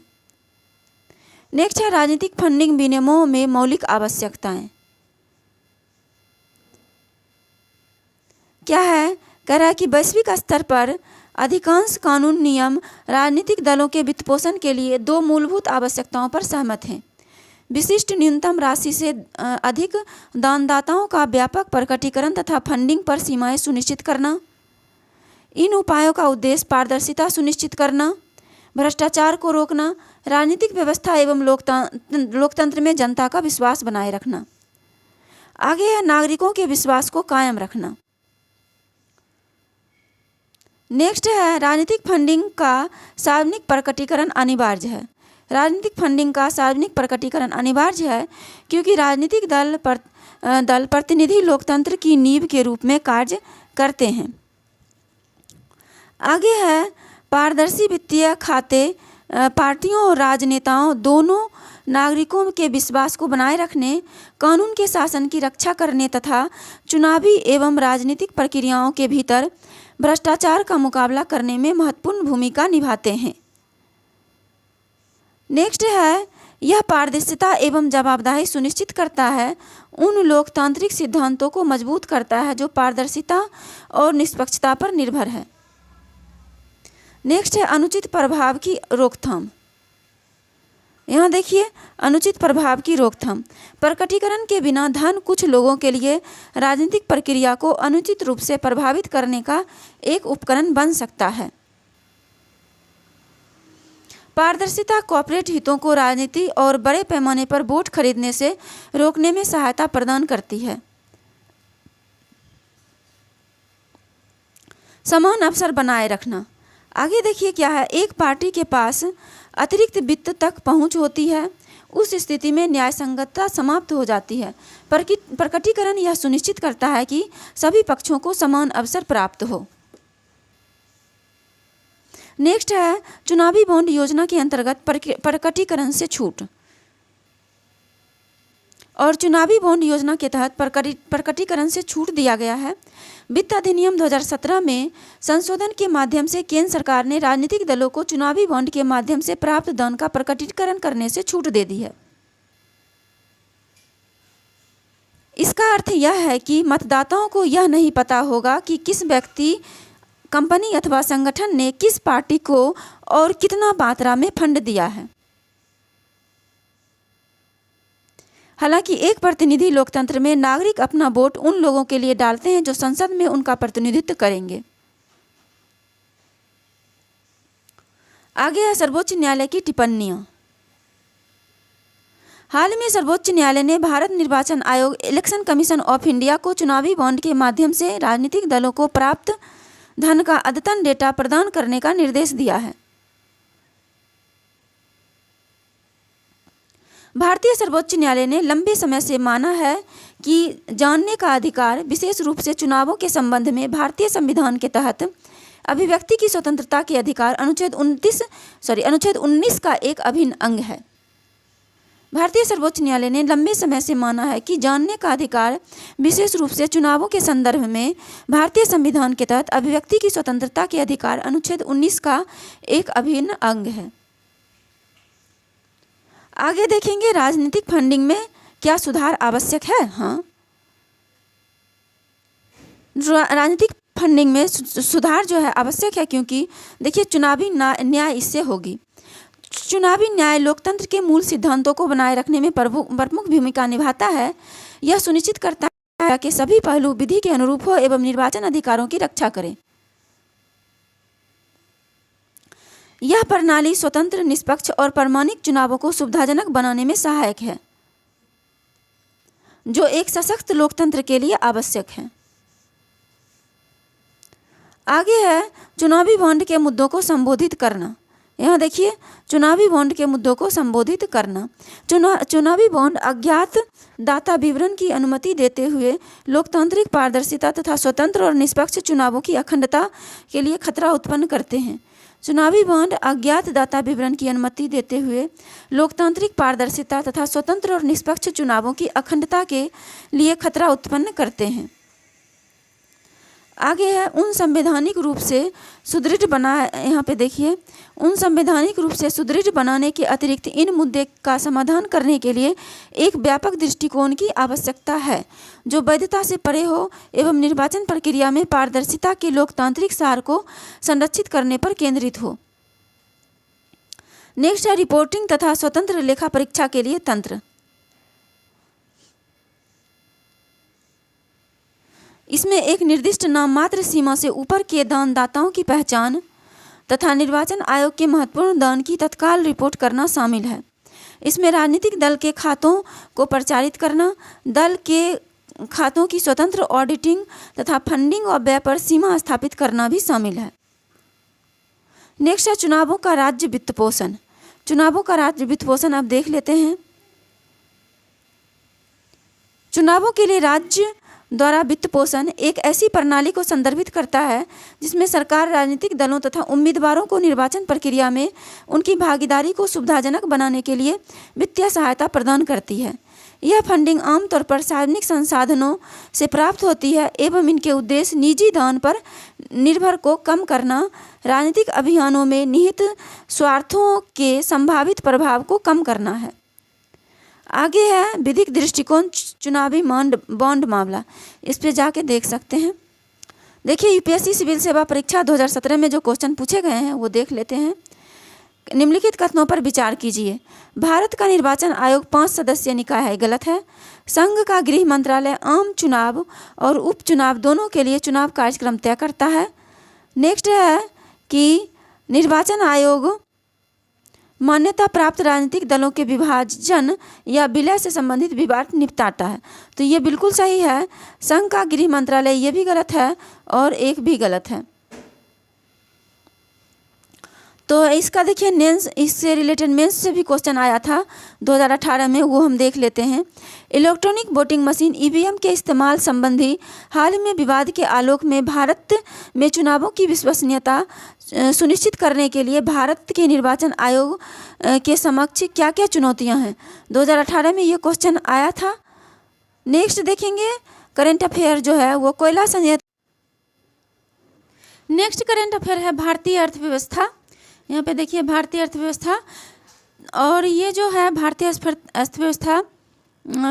S1: नेक्स्ट है राजनीतिक फंडिंग विनियमों में मौलिक आवश्यकताएं। क्या है? कह रहा है कि वैश्विक स्तर पर अधिकांश कानून नियम राजनीतिक दलों के वित्तपोषण के लिए दो मूलभूत आवश्यकताओं पर सहमत हैं: विशिष्ट न्यूनतम राशि से अधिक दानदाताओं का व्यापक प्रकटीकरण तथा फंडिंग पर सीमाएं सुनिश्चित करना। इन उपायों का उद्देश्य पारदर्शिता सुनिश्चित करना, भ्रष्टाचार को रोकना, राजनीतिक व्यवस्था एवं लोकतंत्र में जनता का विश्वास बनाए रखना। आगे है नागरिकों के विश्वास को कायम रखना। नेक्स्ट है राजनीतिक फंडिंग का सार्वजनिक प्रकटीकरण अनिवार्य है। राजनीतिक फंडिंग का सार्वजनिक प्रकटीकरण अनिवार्य है क्योंकि राजनीतिक दल प्रतिनिधि लोकतंत्र की नींव के रूप में कार्य करते हैं। आगे है पारदर्शी वित्तीय खाते पार्टियों और राजनेताओं दोनों नागरिकों के विश्वास को बनाए रखने, कानून के शासन की रक्षा करने तथा चुनावी एवं राजनीतिक प्रक्रियाओं के भीतर भ्रष्टाचार का मुकाबला करने में महत्वपूर्ण भूमिका निभाते हैं। नेक्स्ट है यह पारदर्शिता एवं जवाबदेही सुनिश्चित करता है, उन लोकतांत्रिक सिद्धांतों को मजबूत करता है जो पारदर्शिता और निष्पक्षता पर निर्भर है। नेक्स्ट है अनुचित प्रभाव की रोकथाम। यहाँ देखिए अनुचित प्रभाव की रोकथाम। प्रकटीकरण के बिना धन कुछ लोगों के लिए राजनीतिक प्रक्रिया को अनुचित रूप से प्रभावित करने का एक उपकरण बन सकता है। पारदर्शिता कॉर्पोरेट हितों को राजनीति और बड़े पैमाने पर वोट खरीदने से रोकने में सहायता प्रदान करती है। समान अवसर बनाए रखना। आगे देखिए क्या है, एक पार्टी के पास अतिरिक्त वित्त तक पहुंच होती है, उस स्थिति में न्यायसंगतता समाप्त हो जाती है। प्रकटीकरण यह सुनिश्चित करता है कि सभी पक्षों को समान अवसर प्राप्त हो। नेक्स्ट है चुनावी बॉन्ड योजना के अंतर्गत प्रकटीकरण से छूट। और चुनावी बॉन्ड योजना के तहत प्रकटीकरण से छूट दिया गया है। वित्त अधिनियम 2017 में संशोधन के माध्यम से केंद्र सरकार ने राजनीतिक दलों को चुनावी बॉन्ड के माध्यम से प्राप्त धन का प्रकटीकरण करने से छूट दे दी है। इसका अर्थ यह है कि मतदाताओं को यह नहीं पता होगा कि किस व्यक्ति, कंपनी अथवा संगठन ने किस पार्टी को और कितना मात्रा में फंड दिया है। हालांकि एक प्रतिनिधि लोकतंत्र में नागरिक अपना वोट उन लोगों के लिए डालते हैं जो संसद में उनका प्रतिनिधित्व करेंगे। आगे है सर्वोच्च न्यायालय की टिप्पणियां। हाल में सर्वोच्च न्यायालय ने भारत निर्वाचन आयोग इलेक्शन कमीशन ऑफ इंडिया को चुनावी बॉन्ड के माध्यम से राजनीतिक दलों को प्राप्त धन का अद्यतन डेटा प्रदान करने का निर्देश दिया है। भारतीय सर्वोच्च न्यायालय ने लंबे समय से माना है कि जानने का अधिकार, विशेष रूप से चुनावों के संबंध में भारतीय संविधान के तहत अभिव्यक्ति की स्वतंत्रता के अधिकार अनुच्छेद 19 का एक अभिन्न अंग है। भारतीय सर्वोच्च न्यायालय ने लंबे समय से माना है कि जानने का अधिकार, विशेष रूप से चुनावों के संदर्भ में भारतीय संविधान के तहत अभिव्यक्ति की स्वतंत्रता के अधिकार अनुच्छेद 19 का एक अभिन्न अंग है। आगे देखेंगे राजनीतिक फंडिंग में क्या सुधार आवश्यक है। हाँ, राजनीतिक फंडिंग में सुधार जो है आवश्यक है, क्योंकि देखिए चुनावी न्याय इससे होगी। चुनावी न्याय लोकतंत्र के मूल सिद्धांतों को बनाए रखने में प्रमुख भूमिका निभाता है। यह सुनिश्चित करता है कि सभी पहलू विधि के अनुरूप हो एवं निर्वाचन अधिकारों की रक्षा करें। यह प्रणाली स्वतंत्र, निष्पक्ष और प्रामाणिक चुनावों को सुविधाजनक बनाने में सहायक है। जो एक सशक्त लोकतंत्र के लिए आवश्यक है। आगे है चुनावी बॉन्ड के मुद्दों को संबोधित करना। यहाँ देखिए, चुनावी बॉन्ड के मुद्दों को संबोधित करना। चुनावी बॉन्ड अज्ञात दाता विवरण की अनुमति देते हुए लोकतांत्रिक पारदर्शिता तथा स्वतंत्र और निष्पक्ष चुनावों की अखंडता के लिए खतरा उत्पन्न करते हैं। चुनावी बॉन्ड अज्ञात दाता विवरण की अनुमति देते हुए लोकतांत्रिक पारदर्शिता तथा स्वतंत्र और निष्पक्ष चुनावों की अखंडता के लिए खतरा उत्पन्न करते हैं। आगे है उन संवैधानिक रूप से सुदृढ़ बना, यहाँ पे देखिए, उन संवैधानिक रूप से सुदृढ़ बनाने के अतिरिक्त इन मुद्दे का समाधान करने के लिए एक व्यापक दृष्टिकोण की आवश्यकता है जो वैधता से परे हो एवं निर्वाचन प्रक्रिया में पारदर्शिता के लोकतांत्रिक सार को संरक्षित करने पर केंद्रित हो। नेक्स्ट है रिपोर्टिंग तथा स्वतंत्र लेखा परीक्षा के लिए तंत्र। इसमें एक निर्दिष्ट नाममात्र सीमा से ऊपर के दानदाताओं की पहचान तथा निर्वाचन आयोग के महत्वपूर्ण दान की तत्काल रिपोर्ट करना शामिल है। इसमें राजनीतिक दल के खातों को प्रचारित करना, दल के खातों की स्वतंत्र ऑडिटिंग तथा फंडिंग और व्यय पर सीमा स्थापित करना भी शामिल है। नेक्स्ट है चुनावों का राज्य वित्त पोषण। चुनावों का राज्य वित्त पोषण अब देख लेते हैं। चुनावों के लिए राज्य द्वारा वित्त पोषण एक ऐसी प्रणाली को संदर्भित करता है जिसमें सरकार राजनीतिक दलों तथा उम्मीदवारों को निर्वाचन प्रक्रिया में उनकी भागीदारी को सुविधाजनक बनाने के लिए वित्तीय सहायता प्रदान करती है। यह फंडिंग आमतौर पर सार्वजनिक संसाधनों से प्राप्त होती है एवं इनके उद्देश्य निजी दान पर निर्भर को कम करना, राजनीतिक अभियानों में निहित स्वार्थों के संभावित प्रभाव को कम करना है। आगे है विधिक दृष्टिकोण चुनावी बॉन्ड मामला। इस पे जाके देख सकते हैं। देखिए, यूपीएससी सिविल सेवा परीक्षा 2017 में जो क्वेश्चन पूछे गए हैं वो देख लेते हैं। निम्नलिखित कथनों पर विचार कीजिए। भारत का निर्वाचन आयोग 5 सदस्यीय निकाय है, गलत है। संघ का गृह मंत्रालय आम चुनाव और उपचुनाव दोनों के लिए चुनाव कार्यक्रम तय करता है। नेक्स्ट है कि निर्वाचन आयोग मान्यता प्राप्त राजनीतिक दलों के विभाजन या विलय से संबंधित विवाद निपटाता है। तो ये बिल्कुल सही है। संघ का गृह मंत्रालय ये भी गलत है और एक भी गलत है। तो इसका देखिए मेंस, इससे रिलेटेड मेंस से भी क्वेश्चन आया था 2018 में, वो हम देख लेते हैं। इलेक्ट्रॉनिक वोटिंग मशीन ईवीएम के इस्तेमाल संबंधी हाल में विवाद के आलोक में भारत में चुनावों की विश्वसनीयता सुनिश्चित करने के लिए भारत के निर्वाचन आयोग के समक्ष क्या क्या चुनौतियां हैं, 2018 में ये क्वेश्चन आया था। नेक्स्ट देखेंगे करंट अफेयर जो है वो कोयला संयंत्र। नेक्स्ट करंट अफेयर है भारतीय अर्थव्यवस्था। यहाँ पे देखिए भारतीय अर्थव्यवस्था, और ये जो है भारतीय अर्थव्यवस्था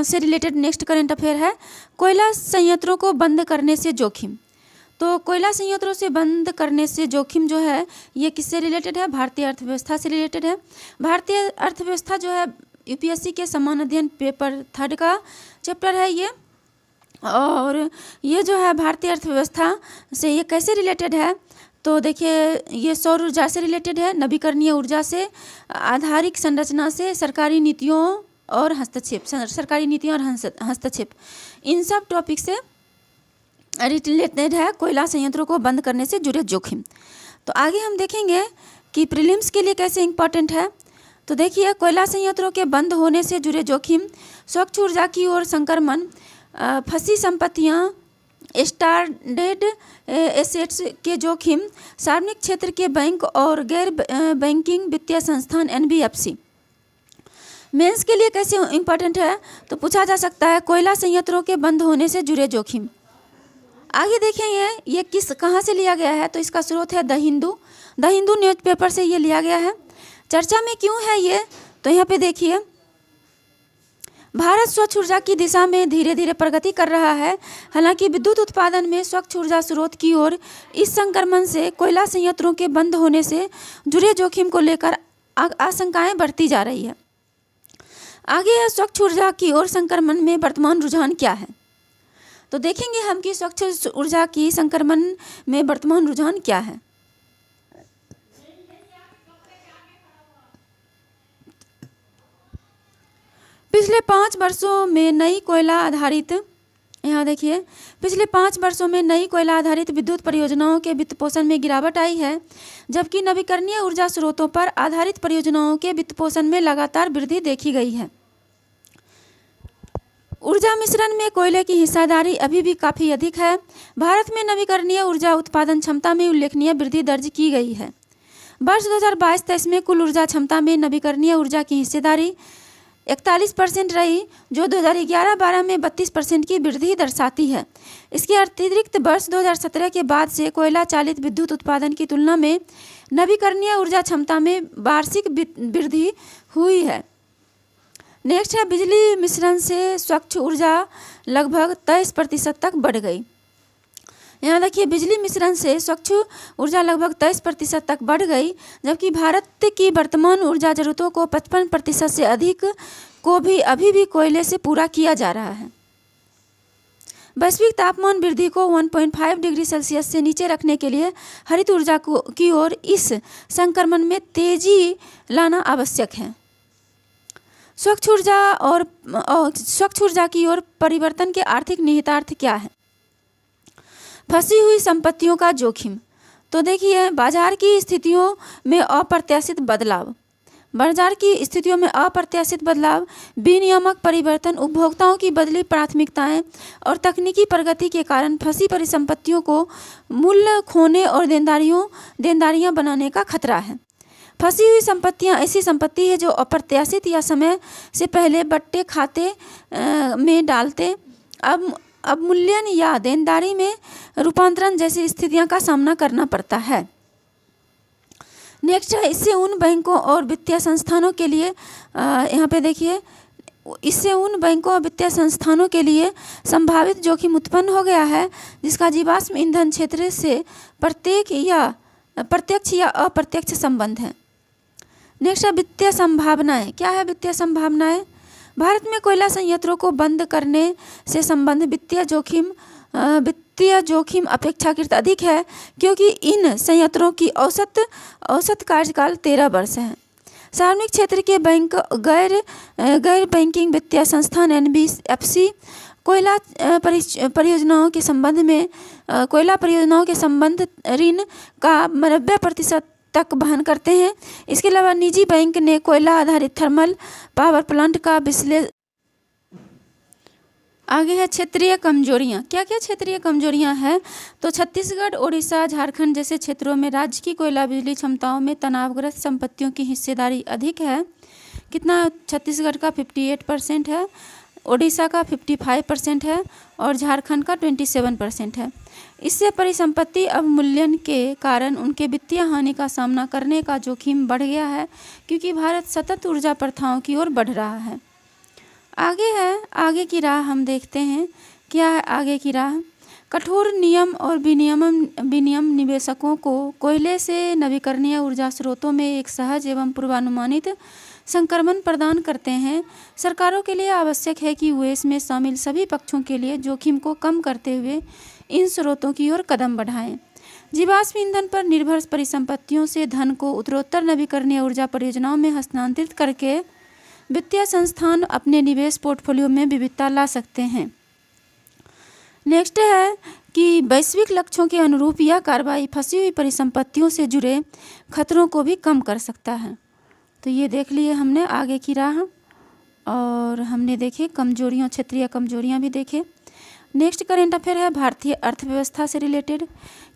S1: से रिलेटेड नेक्स्ट करंट अफेयर है कोयला संयंत्रों को बंद करने से जोखिम। तो कोयला संयंत्रों से बंद करने से जोखिम जो है ये किससे रिलेटेड है, भारतीय अर्थव्यवस्था से रिलेटेड है। भारतीय अर्थव्यवस्था जो है यूपीएससी के समान अध्ययन पेपर 3 का चैप्टर है ये, और ये जो है भारतीय अर्थव्यवस्था से ये कैसे रिलेटेड है, तो देखिए ये सौर ऊर्जा से रिलेटेड है, नवीकरणीय ऊर्जा से, आधारिक संरचना से, सरकारी नीतियों और हस्तक्षेप, सरकारी नीतियों और हस्तक्षेप, इन सब टॉपिक से रिलेटेड है कोयला संयंत्रों को बंद करने से जुड़े जोखिम। तो आगे हम देखेंगे कि प्रीलिम्स के लिए कैसे इंपॉर्टेंट है। तो देखिए कोयला संयंत्रों के बंद होने से जुड़े जोखिम, स्वच्छ ऊर्जा की ओर संक्रमण, फंसी संपत्तियाँ, स्टारडेड एसेट्स के जोखिम, सार्वजनिक क्षेत्र के बैंक और गैर बैंकिंग वित्तीय संस्थान एनबीएफसी। मेंस के लिए कैसे इंपॉर्टेंट है, तो पूछा जा सकता है कोयला संयंत्रों के बंद होने से जुड़े जोखिम। आगे देखेंगे ये कहाँ से लिया गया है, तो इसका स्रोत है द हिंदू न्यूज़पेपर से ये लिया गया है। चर्चा में क्यों है ये, तो यहाँ पे देखिए भारत स्वच्छ ऊर्जा की दिशा में धीरे धीरे प्रगति कर रहा है। हालांकि विद्युत उत्पादन में स्वच्छ ऊर्जा स्रोत की ओर इस संक्रमण से कोयला संयंत्रों के बंद होने से जुड़े जोखिम को लेकर आशंकाएं बढ़ती जा रही है। आगे है स्वच्छ ऊर्जा की ओर संक्रमण में वर्तमान रुझान क्या है। तो देखेंगे हम कि स्वच्छ ऊर्जा की संक्रमण में वर्तमान रुझान क्या है। पिछले 5 वर्षों में नई कोयला आधारित, यहाँ देखिए, पिछले 5 वर्षों में नई कोयला आधारित विद्युत परियोजनाओं के वित्तपोषण में गिरावट आई है, जबकि नवीकरणीय ऊर्जा स्रोतों पर आधारित परियोजनाओं के वित्तपोषण में लगातार वृद्धि देखी गई है। ऊर्जा मिश्रण में कोयले की हिस्सेदारी अभी भी काफ़ी अधिक है। भारत में नवीकरणीय ऊर्जा उत्पादन क्षमता में उल्लेखनीय वृद्धि दर्ज की गई है। वर्ष 2022-23 में कुल ऊर्जा क्षमता में नवीकरणीय ऊर्जा की हिस्सेदारी 41% रही, जो 2011-12 में 32% की वृद्धि दर्शाती है। इसके अतिरिक्त वर्ष 2017 के बाद से कोयला चालित विद्युत उत्पादन की तुलना में नवीकरणीय ऊर्जा क्षमता में वार्षिक वृद्धि हुई है। नेक्स्ट है, बिजली मिश्रण से स्वच्छ ऊर्जा लगभग 23% तक बढ़ गई। यहाँ देखिए, बिजली मिश्रण से स्वच्छ ऊर्जा लगभग 23% तक बढ़ गई, जबकि भारत की वर्तमान ऊर्जा जरूरतों को 55% से अधिक को भी अभी भी कोयले से पूरा किया जा रहा है। वैश्विक तापमान वृद्धि को 1.5 डिग्री सेल्सियस से नीचे रखने के लिए हरित ऊर्जा की ओर इस संक्रमण में तेजी लाना आवश्यक है। स्वच्छ ऊर्जा की ओर परिवर्तन के आर्थिक निहितार्थ क्या है? फंसी हुई संपत्तियों का जोखिम। तो देखिए, बाजार की स्थितियों में अप्रत्याशित बदलाव, विनियामक परिवर्तन, उपभोक्ताओं की बदली प्राथमिकताएं और तकनीकी प्रगति के कारण फंसी परिसंपत्तियों को मूल्य खोने और देनदारियां बनाने का खतरा है। फंसी हुई संपत्तियां ऐसी संपत्ति है जो अप्रत्याशित या समय से पहले बट्टे खाते में डालते अवमूल्यन या देनदारी में रूपांतरण जैसी स्थितियों का सामना करना पड़ता है। नेक्स्ट है, इससे उन बैंकों और वित्तीय संस्थानों के लिए यहाँ पे देखिए, इससे उन बैंकों और वित्तीय संस्थानों के लिए संभावित जोखिम उत्पन्न हो गया है जिसका जीवाश्म ईंधन क्षेत्र से प्रत्यक्ष या अप्रत्यक्ष संबंध है। नेक्स्ट है, वित्तीय संभावनाएं। क्या है वित्तीय संभावनाएं? भारत में कोयला संयंत्रों को बंद करने से संबंध वित्तीय जोखिम अपेक्षाकृत अधिक है, क्योंकि इन संयंत्रों की औसत कार्यकाल 13 वर्ष है। सार्वजनिक क्षेत्र के बैंक, गैर बैंकिंग वित्तीय संस्थान NBFC कोयला परियोजनाओं के संबंध ऋण का 90% तक वहन करते हैं। इसके अलावा निजी बैंक ने कोयला आधारित थर्मल पावर प्लांट का विश्लेषण। आगे है क्षेत्रीय कमजोरियां। क्या क्या क्षेत्रीय कमजोरियां हैं? तो छत्तीसगढ़, ओडिशा, झारखंड जैसे क्षेत्रों में राज्य की कोयला बिजली क्षमताओं में तनावग्रस्त संपत्तियों की हिस्सेदारी अधिक है। कितना? छत्तीसगढ़ का 58% है, ओडिशा का 55% है और झारखंड का 27% है। इससे परिसंपत्ति अवमूल्यन के कारण उनके वित्तीय हानि का सामना करने का जोखिम बढ़ गया है, क्योंकि भारत सतत ऊर्जा प्रथाओं की ओर बढ़ रहा है। आगे की राह हम देखते हैं। क्या है आगे की राह? कठोर नियम और विनियम निवेशकों को कोयले से नवीकरणीय ऊर्जा स्रोतों में एक सहज एवं पूर्वानुमानित संक्रमण प्रदान करते हैं। सरकारों के लिए आवश्यक है कि वे इसमें शामिल सभी पक्षों के लिए जोखिम को कम करते हुए इन स्रोतों की ओर कदम बढ़ाएं। जीवाश्म ईंधन पर निर्भर परिसंपत्तियों से धन को उत्तरोत्तर नवीकरणीय ऊर्जा परियोजनाओं में हस्तांतरित करके वित्तीय संस्थान अपने निवेश पोर्टफोलियो में विविधता ला सकते हैं। नेक्स्ट है कि वैश्विक लक्ष्यों के अनुरूप यह कार्रवाई फंसी हुई परिसंपत्तियों से जुड़े खतरों को भी कम कर सकता है। तो ये देख लिए हमने आगे की राह, और हमने देखे कमजोरियां, क्षेत्रीय कमजोरियां भी देखे। नेक्स्ट करेंट अफेयर है भारतीय अर्थव्यवस्था से रिलेटेड।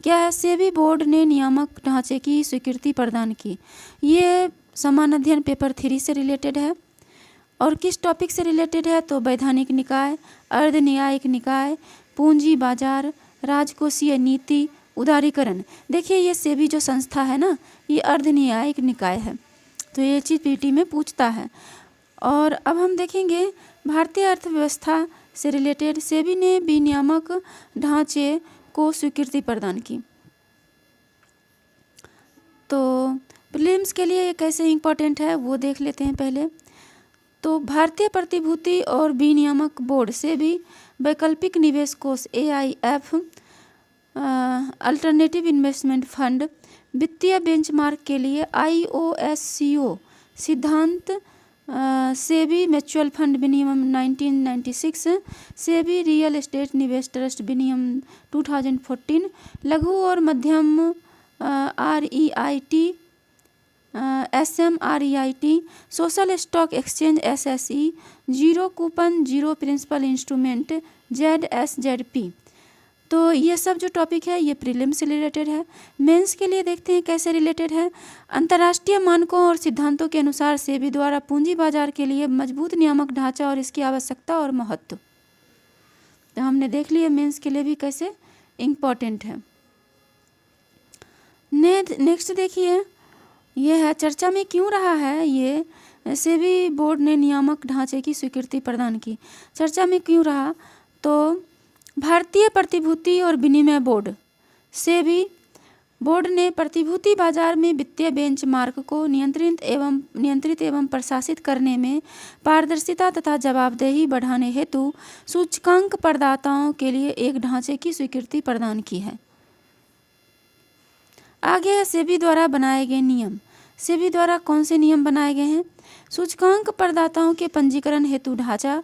S1: क्या है? सेबी बोर्ड ने नियामक ढांचे की स्वीकृति प्रदान की। ये समान अध्ययन पेपर 3 से रिलेटेड है। और किस टॉपिक से रिलेटेड है? तो वैधानिक निकाय, अर्ध न्यायिक निकाय, पूंजी बाजार, राजकोषीय नीति, उदारीकरण। देखिए, ये सेबी जो संस्था है ना, ये अर्ध न्यायिक निकाय है, तो ये चीज़ पीटी में पूछता है। और अब हम देखेंगे भारतीय अर्थव्यवस्था से रिलेटेड सेबी ने विनियामक ढांचे को स्वीकृति प्रदान की। तो प्रीलिम्स के लिए ये कैसे इम्पोर्टेंट है वो देख लेते हैं पहले। तो भारतीय प्रतिभूति और विनियामक बोर्ड सेबी वैकल्पिक निवेश कोष AIF, अल्टरनेटिव इन्वेस्टमेंट फंड, वित्तीय बेंचमार्क के लिए IOSCO सिद्धांत सेबी म्यूचुअल फंड विनियम 1996, सेबी रियल एस्टेट निवेश ट्रस्ट विनियम 2014, लघु और मध्यम REIT SMREIT, social stock exchange SSE, zero coupon zero principal instrument ZSZP। तो ये सब जो टॉपिक है ये प्रीलिम्स से रिलेटेड है। मेंस के लिए देखते हैं कैसे रिलेटेड है। अंतर्राष्ट्रीय मानकों और सिद्धांतों के अनुसार सेबी द्वारा पूंजी बाजार के लिए मजबूत नियामक ढांचा और इसकी आवश्यकता और महत्व, तो हमने देख लिया मेंस के लिए भी कैसे इम्पोर्टेंट है। नेक्स्ट देखिए, ये है चर्चा में क्यों रहा है। ये सेबी बोर्ड ने नियामक ढांचे की स्वीकृति प्रदान की। चर्चा में क्यों रहा, तो भारतीय प्रतिभूति और विनिमय बोर्ड सेबी बोर्ड ने प्रतिभूति बाजार में वित्तीय बेंचमार्क को नियंत्रित एवं प्रशासित करने में पारदर्शिता तथा जवाबदेही बढ़ाने हेतु सूचकांक प्रदाताओं के लिए एक ढांचे की स्वीकृति प्रदान की है। आगे है सेबी द्वारा बनाए गए नियम। सेबी द्वारा कौन से नियम बनाए गए हैं। सूचकांक प्रदाताओं के पंजीकरण हेतु ढांचा।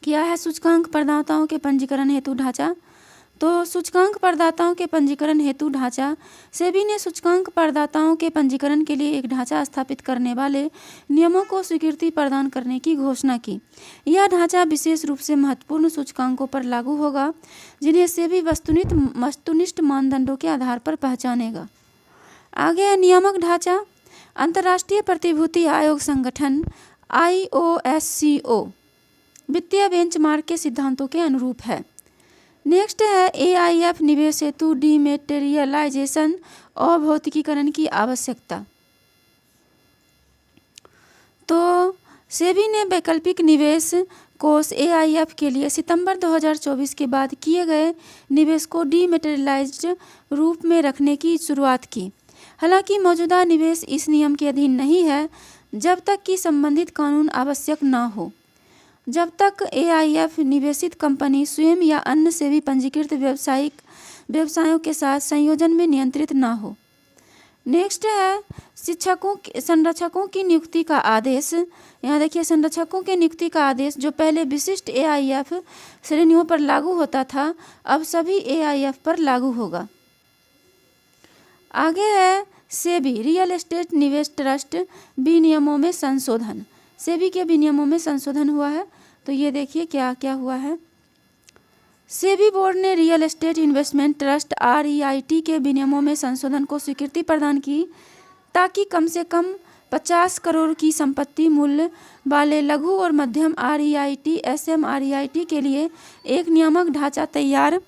S1: क्या है सूचकांक प्रदाताओं के पंजीकरण हेतु ढांचा, तो सूचकांक प्रदाताओं के पंजीकरण हेतु ढांचा। सेबी ने सूचकांक प्रदाताओं के पंजीकरण के लिए एक ढांचा स्थापित करने वाले नियमों को स्वीकृति प्रदान करने की घोषणा की। यह ढांचा विशेष रूप से महत्वपूर्ण सूचकांकों पर लागू होगा जिन्हें सेबी वस्तुनिष्ठ मानदंडों के आधार पर पहचानेगा। आगे है नियामक ढांचा। अंतर्राष्ट्रीय प्रतिभूति आयोग संगठन IOSCO वित्तीय बेंचमार्क के सिद्धांतों के अनुरूप है। नेक्स्ट है AIF निवेश हेतु डीमेटेरियलाइजेशन और भौतिकीकरण की आवश्यकता। तो सेबी ने वैकल्पिक निवेश कोष AIF के लिए सितंबर 2024 के बाद किए गए निवेश को डीमेटेरियलाइज्ड रूप में रखने की शुरुआत की। हालांकि मौजूदा निवेश इस नियम के अधीन नहीं है जब तक कि संबंधित कानून आवश्यक न हो, जब तक AIF निवेशित कंपनी स्वयं या अन्य सेबी पंजीकृत व्यवसायों के साथ संयोजन में नियंत्रित न हो। नेक्स्ट है संरक्षकों की नियुक्ति का आदेश। यहाँ देखिए संरक्षकों के नियुक्ति का आदेश जो पहले विशिष्ट AIF श्रेणियों पर लागू होता था अब सभी AIF पर लागू होगा। आगे है सेबी रियल एस्टेट निवेश ट्रस्ट विनियमों में संशोधन। सेबी के विनियमों में संशोधन हुआ है, तो ये देखिए क्या क्या हुआ है। सेबी बोर्ड ने real estate investment trust REIT के विनियमों में संशोधन को स्वीकृति प्रदान की ताकि कम से कम 50 करोड़ की संपत्ति मूल्य वाले लघु और मध्यम REIT SMREIT के लिए एक नियामक ढांचा तैयार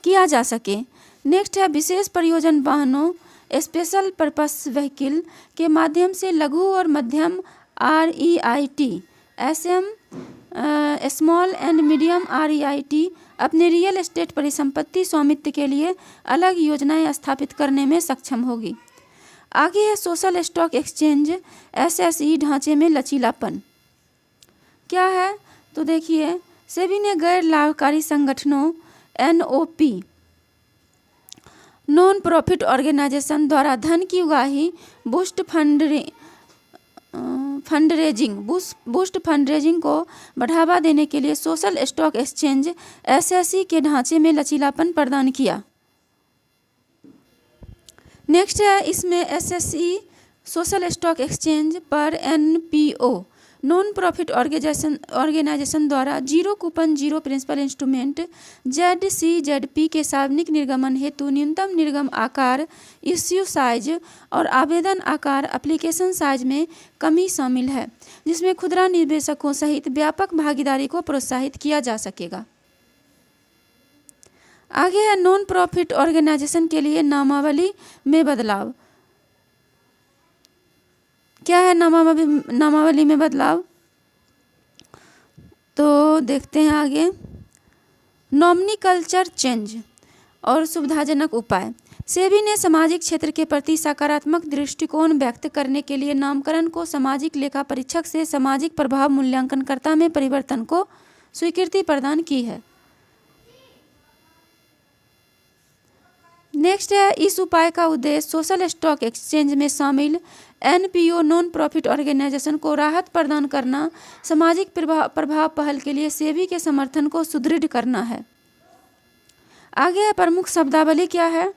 S1: किया जा सके। नेक्स्ट है विशेष प्रयोजन वाहनों स्पेशल पर्पस व्हीकल के माध्यम से लघु और मध्यम REIT small and medium REIT अपने रियल एस्टेट परिसंपत्ति स्वामित्व के लिए अलग योजनाएं स्थापित करने में सक्षम होगी। आगे है सोशल स्टॉक एक्सचेंज SSE ढांचे में लचीलापन। क्या है, तो देखिए सेबी ने गैर लाभकारी संगठनों NOP नॉन प्रॉफिट ऑर्गेनाइजेशन द्वारा धन की उगाही बूस्ट फंडरेजिंग को बढ़ावा देने के लिए सोशल स्टॉक एक्सचेंज SSE के ढांचे में लचीलापन प्रदान किया। नेक्स्ट है इसमें SSE सोशल स्टॉक एक्सचेंज पर NPO नॉन प्रॉफिट ऑर्गेनाइजेशन द्वारा zero coupon zero principal instrument ZCZP के सार्वजनिक निर्गमन हेतु न्यूनतम निर्गम आकार, इश्यू साइज और आवेदन आकार एप्लीकेशन साइज में कमी शामिल है, जिसमें खुदरा निवेशकों सहित व्यापक भागीदारी को प्रोत्साहित किया जा सकेगा। आगे है नॉन प्रॉफिट ऑर्गेनाइजेशन के लिए नामावली में बदलाव। क्या है नामावली में बदलाव, तो देखते हैं आगे। नॉमिनी कल्चर चेंज और सुविधाजनक उपाय। सेबी ने सामाजिक क्षेत्र के प्रति सकारात्मक दृष्टिकोण व्यक्त करने के लिए नामकरण को सामाजिक लेखा परीक्षक से सामाजिक प्रभाव मूल्यांकनकर्ता में परिवर्तन को स्वीकृति प्रदान की है। नेक्स्ट है, इस उपाय का उद्देश्य सोशल स्टॉक एक्सचेंज में शामिल एनपीओ नॉन प्रॉफिट ऑर्गेनाइजेशन को राहत प्रदान करना, सामाजिक प्रभाव पहल के लिए सेबी के समर्थन को सुदृढ़ करना है। आगे है प्रमुख शब्दावली क्या है।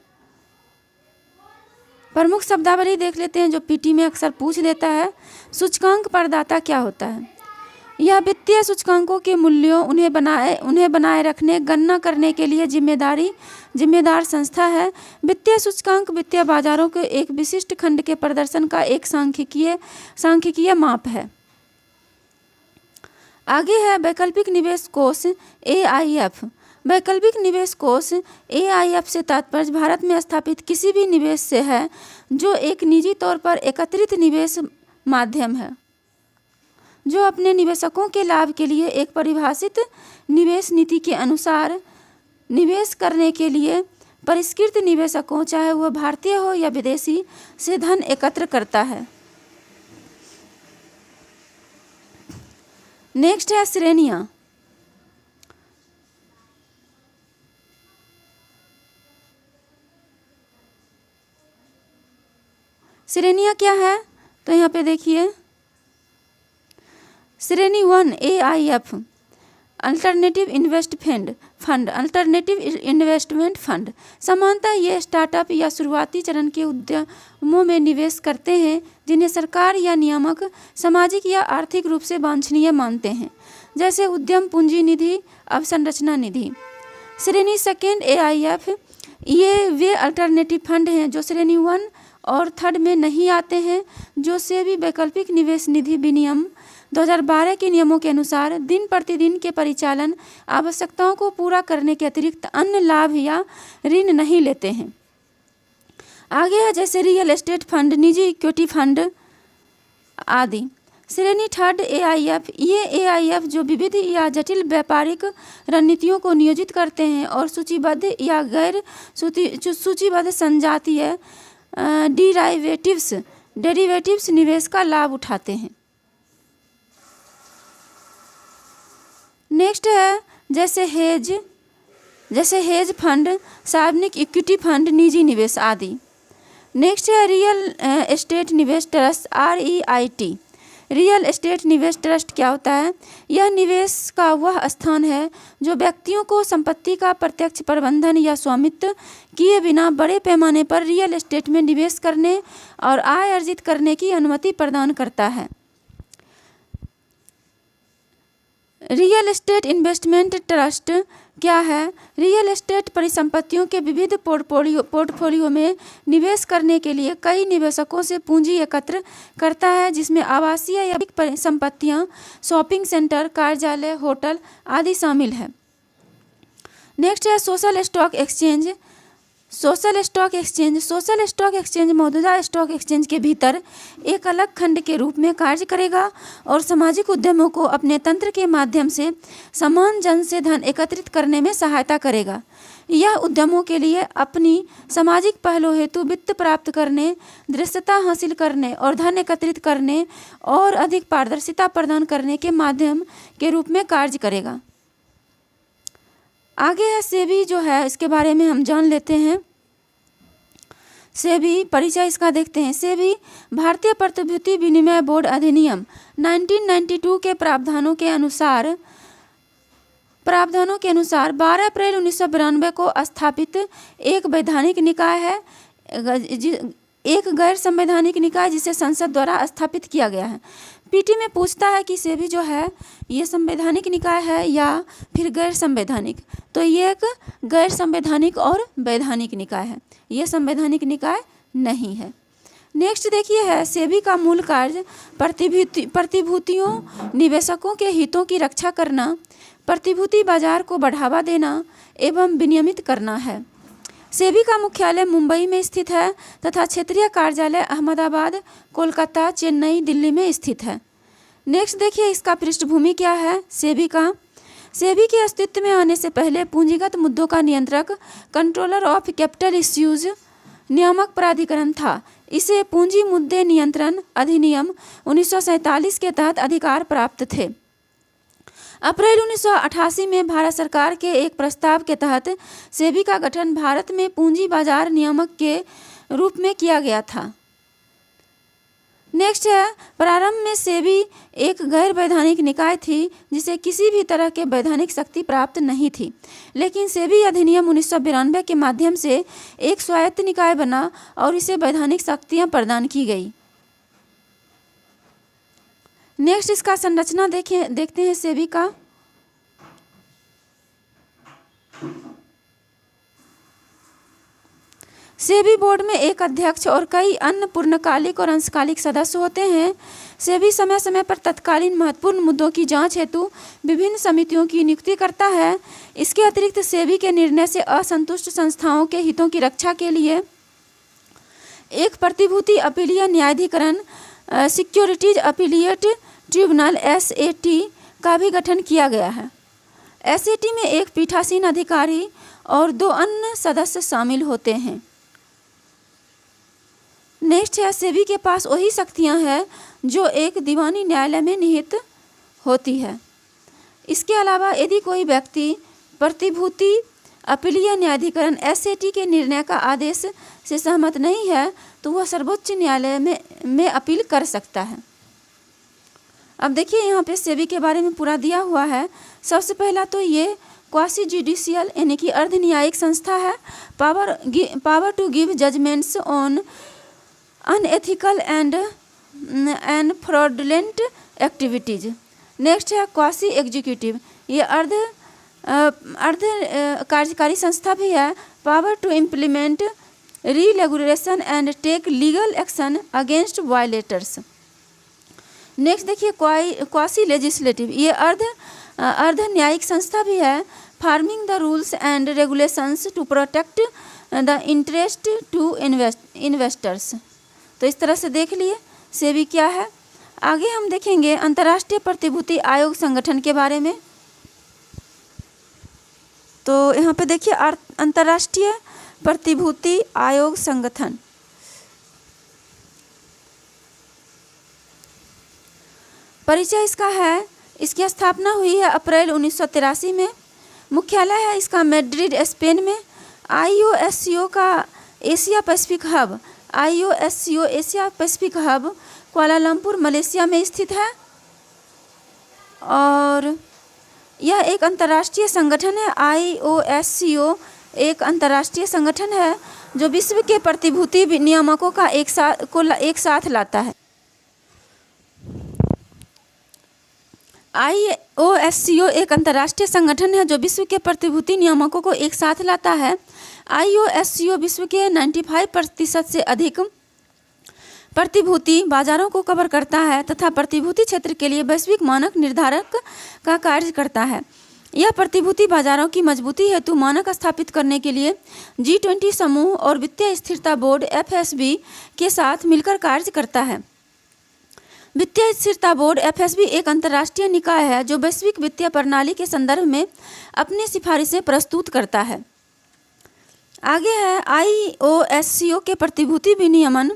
S1: प्रमुख शब्दावली देख लेते हैं जो पीटी में अक्सर पूछ देता है। सूचकांक प्रदाता क्या होता है? यह वित्तीय सूचकांकों के मूल्यों उन्हें बनाए रखने, गणना करने के लिए जिम्मेदार संस्था है। वित्तीय सूचकांक वित्तीय बाजारों के एक विशिष्ट खंड के प्रदर्शन का एक सांख्यिकीय माप है। आगे है वैकल्पिक निवेश कोष AIF। वैकल्पिक निवेश कोष AIF से तात्पर्य भारत में स्थापित किसी भी निवेश से है जो एक निजी तौर पर एकत्रित निवेश माध्यम है, जो अपने निवेशकों के लाभ के लिए एक परिभाषित निवेश नीति के अनुसार निवेश करने के लिए परिष्कृत निवेशकों, चाहे वह भारतीय हो या विदेशी, से धन एकत्र करता है। नेक्स्ट है श्रेणियाँ। श्रेणियाँ क्या है? तो यहाँ पे देखिए, श्रेणी 1 AIF अल्टरनेटिव इन्वेस्टमेंट फंड। सामान्यतः ये स्टार्टअप या शुरुआती चरण के उद्यमों में निवेश करते हैं जिन्हें सरकार या नियामक सामाजिक या आर्थिक रूप से वांछनीय मानते हैं, जैसे उद्यम पूंजी निधि, अवसंरचना निधि। श्रेणी 2 AIF ये वे अल्टरनेटिव फंड हैं जो श्रेणी 1 और 3 में नहीं आते हैं, जो सेबी वैकल्पिक निवेश निधि विनियम 2012 के नियमों के अनुसार दिन प्रतिदिन के परिचालन आवश्यकताओं को पूरा करने के अतिरिक्त अन्य लाभ या ऋण नहीं लेते हैं। आगे है जैसे रियल एस्टेट फंड, निजी इक्विटी फंड आदि। श्रेणी 3 AIF ये AIF जो विविध या जटिल व्यापारिक रणनीतियों को नियोजित करते हैं और सूचीबद्ध या गैर सूचीबद्ध संजातीय डेरिवेटिव्स निवेश का लाभ उठाते हैं। नेक्स्ट है जैसे हेज फंड, सार्वजनिक इक्विटी फंड, निजी निवेश आदि। नेक्स्ट है रियल एस्टेट निवेश ट्रस्ट REIT। रियल एस्टेट निवेश ट्रस्ट क्या होता है? यह निवेश का वह स्थान है जो व्यक्तियों को संपत्ति का प्रत्यक्ष प्रबंधन या स्वामित्व किए बिना बड़े पैमाने पर रियल एस्टेट में निवेश करने और आय अर्जित करने की अनुमति प्रदान करता है। रियल एस्टेट इन्वेस्टमेंट ट्रस्ट क्या है? रियल एस्टेट परिसंपत्तियों के विविध पोर्टफोलियो में निवेश करने के लिए कई निवेशकों से पूंजी एकत्र करता है, जिसमें आवासीय या परिसंपत्तियां, शॉपिंग सेंटर, कार्यालय, होटल आदि शामिल है। नेक्स्ट है social stock exchange. Social stock exchange मौजूदा स्टॉक एक्सचेंज के भीतर एक अलग खंड के रूप में कार्य करेगा और सामाजिक उद्यमों को अपने तंत्र के माध्यम से समान जन से धन एकत्रित करने में सहायता करेगा। यह उद्यमों के लिए अपनी सामाजिक पहलों हेतु वित्त प्राप्त करने, दृश्यता हासिल करने और धन एकत्रित करने और अधिक पारदर्शिता प्रदान करने के माध्यम के रूप में कार्य करेगा। आगे है सेबी जो है, इसके बारे में हम जान लेते हैं। सेबी परिचय इसका देखते हैं। सेबी भारतीय प्रतिभूति विनिमय बोर्ड अधिनियम 1992 के प्रावधानों के अनुसार 12 अप्रैल 1992 को स्थापित एक वैधानिक निकाय है, एक गैर संवैधानिक निकाय जिसे संसद द्वारा स्थापित किया गया है। पीटी में पूछता है कि सेबी जो है ये संवैधानिक निकाय है या फिर गैर संवैधानिक, तो ये एक गैर संवैधानिक और वैधानिक निकाय है, ये संवैधानिक निकाय नहीं है। नेक्स्ट देखिए है सेबी का मूल कार्य प्रतिभूतियों निवेशकों के हितों की रक्षा करना, प्रतिभूति बाजार को बढ़ावा देना एवं विनियमित करना है। सेबी का मुख्यालय मुंबई में स्थित है तथा क्षेत्रीय कार्यालय अहमदाबाद, कोलकाता, चेन्नई, दिल्ली में स्थित है। नेक्स्ट देखिए इसका पृष्ठभूमि क्या है सेबी का। सेबी के अस्तित्व में आने से पहले पूंजीगत मुद्दों का नियंत्रक कंट्रोलर ऑफ कैपिटल इश्यूज नियामक प्राधिकरण था। इसे पूंजी मुद्दे नियंत्रण अधिनियम 1947 के तहत अधिकार प्राप्त थे। अप्रैल 1988 में भारत सरकार के एक प्रस्ताव के तहत सेबी का गठन भारत में पूंजी बाजार नियामक के रूप में किया गया था। नेक्स्ट है, प्रारंभ में सेबी एक गैर वैधानिक निकाय थी जिसे किसी भी तरह के वैधानिक शक्ति प्राप्त नहीं थी, लेकिन सेबी अधिनियम 1992 के माध्यम से एक स्वायत्त निकाय बना और इसे वैधानिक शक्तियां प्रदान की गई। नेक्स्ट इसका संरचना देखते हैं सेबी का। सेबी बोर्ड में एक अध्यक्ष और कई अन्य पूर्णकालिक और अंशकालिक सदस्य होते हैं। सेबी समय समय पर तत्कालीन महत्वपूर्ण मुद्दों की जांच हेतु विभिन्न समितियों की नियुक्ति करता है। इसके अतिरिक्त सेबी के निर्णय से असंतुष्ट संस्थाओं के हितों की रक्षा के लिए एक प्रतिभूति अपीलीय न्यायाधिकरण सिक्योरिटीज अपीलिएट ट्रिब्यूनल SAT का भी गठन किया गया है। SAT में एक पीठासीन अधिकारी और 2 अन्य सदस्य शामिल होते हैं। नेक्स्ट है, सेबी के पास वही शक्तियां हैं जो एक दीवानी न्यायालय में निहित होती है। इसके अलावा यदि कोई व्यक्ति प्रतिभूति अपीलीय न्यायाधिकरण SAT के निर्णय का आदेश से सहमत नहीं है तो वह सर्वोच्च न्यायालय में अपील कर सकता है। अब देखिए यहाँ पे सेबी के बारे में पूरा दिया हुआ है। सबसे पहला तो ये क्वासी जुडिशियल यानी कि अर्ध न्यायिक संस्था है। Power to give judgments on unethical and fraudulent activities. Next है क्वासी एग्जीक्यूटिव, ये अर्ध कार्यकारी संस्था भी है। Power to implement reregulation and take legal action against violators. Next देखिए क्वासी लेजिस्लेटिव, ये अर्ध न्यायिक संस्था भी है। Forming the rules and regulations to protect the interest to investors. तो इस तरह से देख लिए सेबी क्या है। आगे हम देखेंगे अंतर्राष्ट्रीय प्रतिभूति आयोग संगठन के बारे में। तो यहाँ पे देखिए अंतर्राष्ट्रीय प्रतिभूति आयोग संगठन। परिचय इसका है, इसकी स्थापना हुई है अप्रैल 1983 में। मुख्यालय है इसका मैड्रिड स्पेन में। IOSCO का Asia Pacific hub IOSCO Asia Pacific hub Kuala Lumpur Malaysia में स्थित है और यह एक अंतर्राष्ट्रीय संगठन है। IOSCO एक अंतर्राष्ट्रीय संगठन है जो विश्व के प्रतिभूति नियामकों का एक साथ लाता है। IOSCO एक अंतर्राष्ट्रीय संगठन है जो विश्व के प्रतिभूति नियामकों को एक साथ लाता है। IOSCO विश्व के 95% से अधिक प्रतिभूति बाजारों को कवर करता है तथा प्रतिभूति क्षेत्र के लिए वैश्विक मानक निर्धारक का कार्य करता है। यह प्रतिभूति बाजारों की मजबूती हेतु मानक स्थापित करने के लिए G20 समूह और वित्तीय स्थिरता बोर्ड FSB के साथ मिलकर कार्य करता है। वित्तीय स्थिरता बोर्ड FSB एक अंतर्राष्ट्रीय निकाय है जो वैश्विक वित्तीय प्रणाली के संदर्भ में अपनी सिफारिशें प्रस्तुत करता है। आगे है IOSCO के प्रतिभूति विनियमन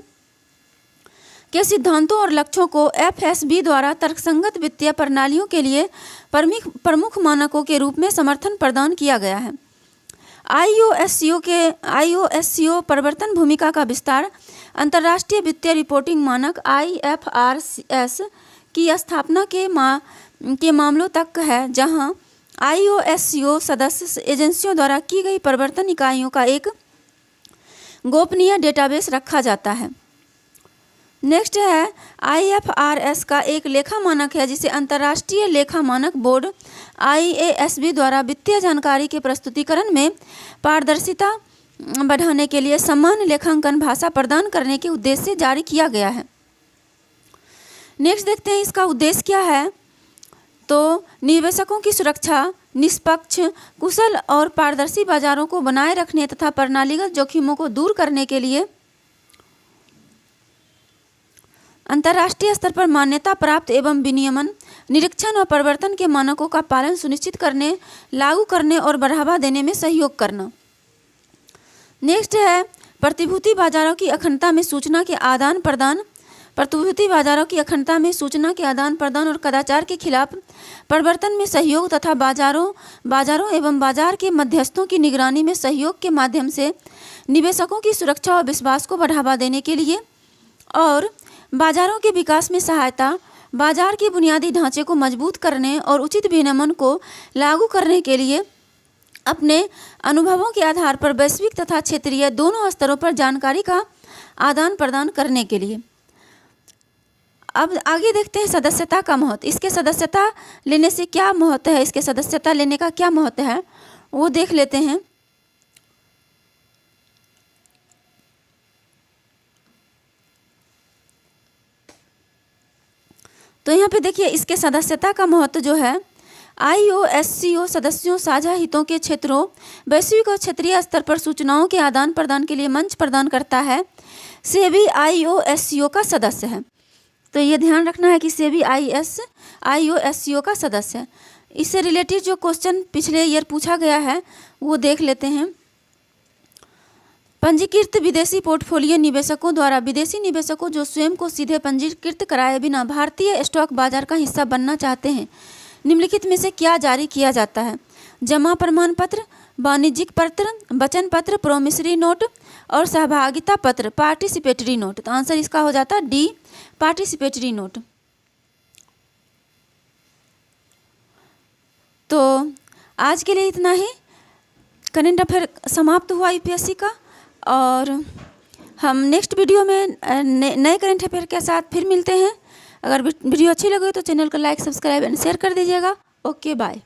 S1: के सिद्धांतों और लक्ष्यों को FSB द्वारा तर्कसंगत वित्तीय प्रणालियों के लिए प्रमुख मानकों के रूप में समर्थन प्रदान किया गया है। IOSCO प्रवर्तन भूमिका का विस्तार अंतर्राष्ट्रीय वित्तीय रिपोर्टिंग मानक IFRS की स्थापना के मामलों तक है, जहां IOSCO सदस्य एजेंसियों द्वारा की गई प्रवर्तन इकाइयों का एक गोपनीय डेटाबेस रखा जाता है। नेक्स्ट है IFRS का एक लेखा मानक है जिसे अंतर्राष्ट्रीय लेखा मानक बोर्ड IASB द्वारा वित्तीय जानकारी के प्रस्तुतिकरण में पारदर्शिता बढ़ाने के लिए समान लेखांकन भाषा प्रदान करने के उद्देश्य से जारी किया गया है। नेक्स्ट देखते हैं इसका उद्देश्य क्या है। तो निवेशकों की सुरक्षा, निष्पक्ष, कुशल और पारदर्शी बाजारों को बनाए रखने तथा प्रणालीगत जोखिमों को दूर करने के लिए अंतर्राष्ट्रीय स्तर पर मान्यता प्राप्त एवं विनियमन, निरीक्षण और प्रवर्तन के मानकों का पालन सुनिश्चित करने, लागू करने और बढ़ावा देने में सहयोग करना। नेक्स्ट है प्रतिभूति बाजारों की अखंडता में सूचना के आदान प्रदान, प्रतिभूति बाजारों की अखंडता में सूचना के आदान प्रदान और कदाचार के खिलाफ प्रवर्तन में सहयोग तथा बाजारों एवं बाजार के मध्यस्थों की निगरानी में सहयोग के माध्यम से निवेशकों की सुरक्षा और विश्वास को बढ़ावा देने के लिए और बाजारों के विकास में सहायता, बाजार के बुनियादी ढांचे को मजबूत करने और उचित विनियमन को लागू करने के लिए अपने अनुभवों के आधार पर वैश्विक तथा क्षेत्रीय दोनों स्तरों पर जानकारी का आदान प्रदान करने के लिए। अब आगे देखते हैं सदस्यता का महत्व। इसके सदस्यता लेने से क्या महत्व है, इसके सदस्यता लेने का क्या महत्व है वो देख लेते हैं। तो यहाँ पे देखिए इसके सदस्यता का महत्व जो है, IOSCO सदस्यों साझा हितों के क्षेत्रों, वैश्विक और क्षेत्रीय स्तर पर सूचनाओं के आदान प्रदान के लिए मंच प्रदान करता है। सेबी IOSCO का सदस्य है। तो ये ध्यान रखना है कि सेबी IOSCO का सदस्य है। इससे रिलेटेड जो क्वेश्चन पिछले ईयर पूछा गया है वो देख लेते हैं। पंजीकृत विदेशी पोर्टफोलियो निवेशकों द्वारा विदेशी निवेशकों जो स्वयं को सीधे पंजीकृत कराए बिना भारतीय स्टॉक बाजार का हिस्सा बनना चाहते हैं, निम्नलिखित में से क्या जारी किया जाता है? जमा प्रमाण पत्र, वाणिज्यिक पत्र, वचन पत्र, प्रोमिसरी नोट और सहभागिता पत्र, पार्टिसिपेटरी नोट। तो आंसर इसका हो जाता है डी, पार्टिसिपेटरी नोट। तो आज के लिए इतना ही। करंट अफेयर समाप्त हुआ यूपीएससी का, और हम नेक्स्ट वीडियो में नए करंट अफेयर के साथ फिर मिलते हैं। अगर वीडियो अच्छी लगे तो चैनल को लाइक, सब्सक्राइब एंड शेयर कर दीजिएगा। Okay, bye.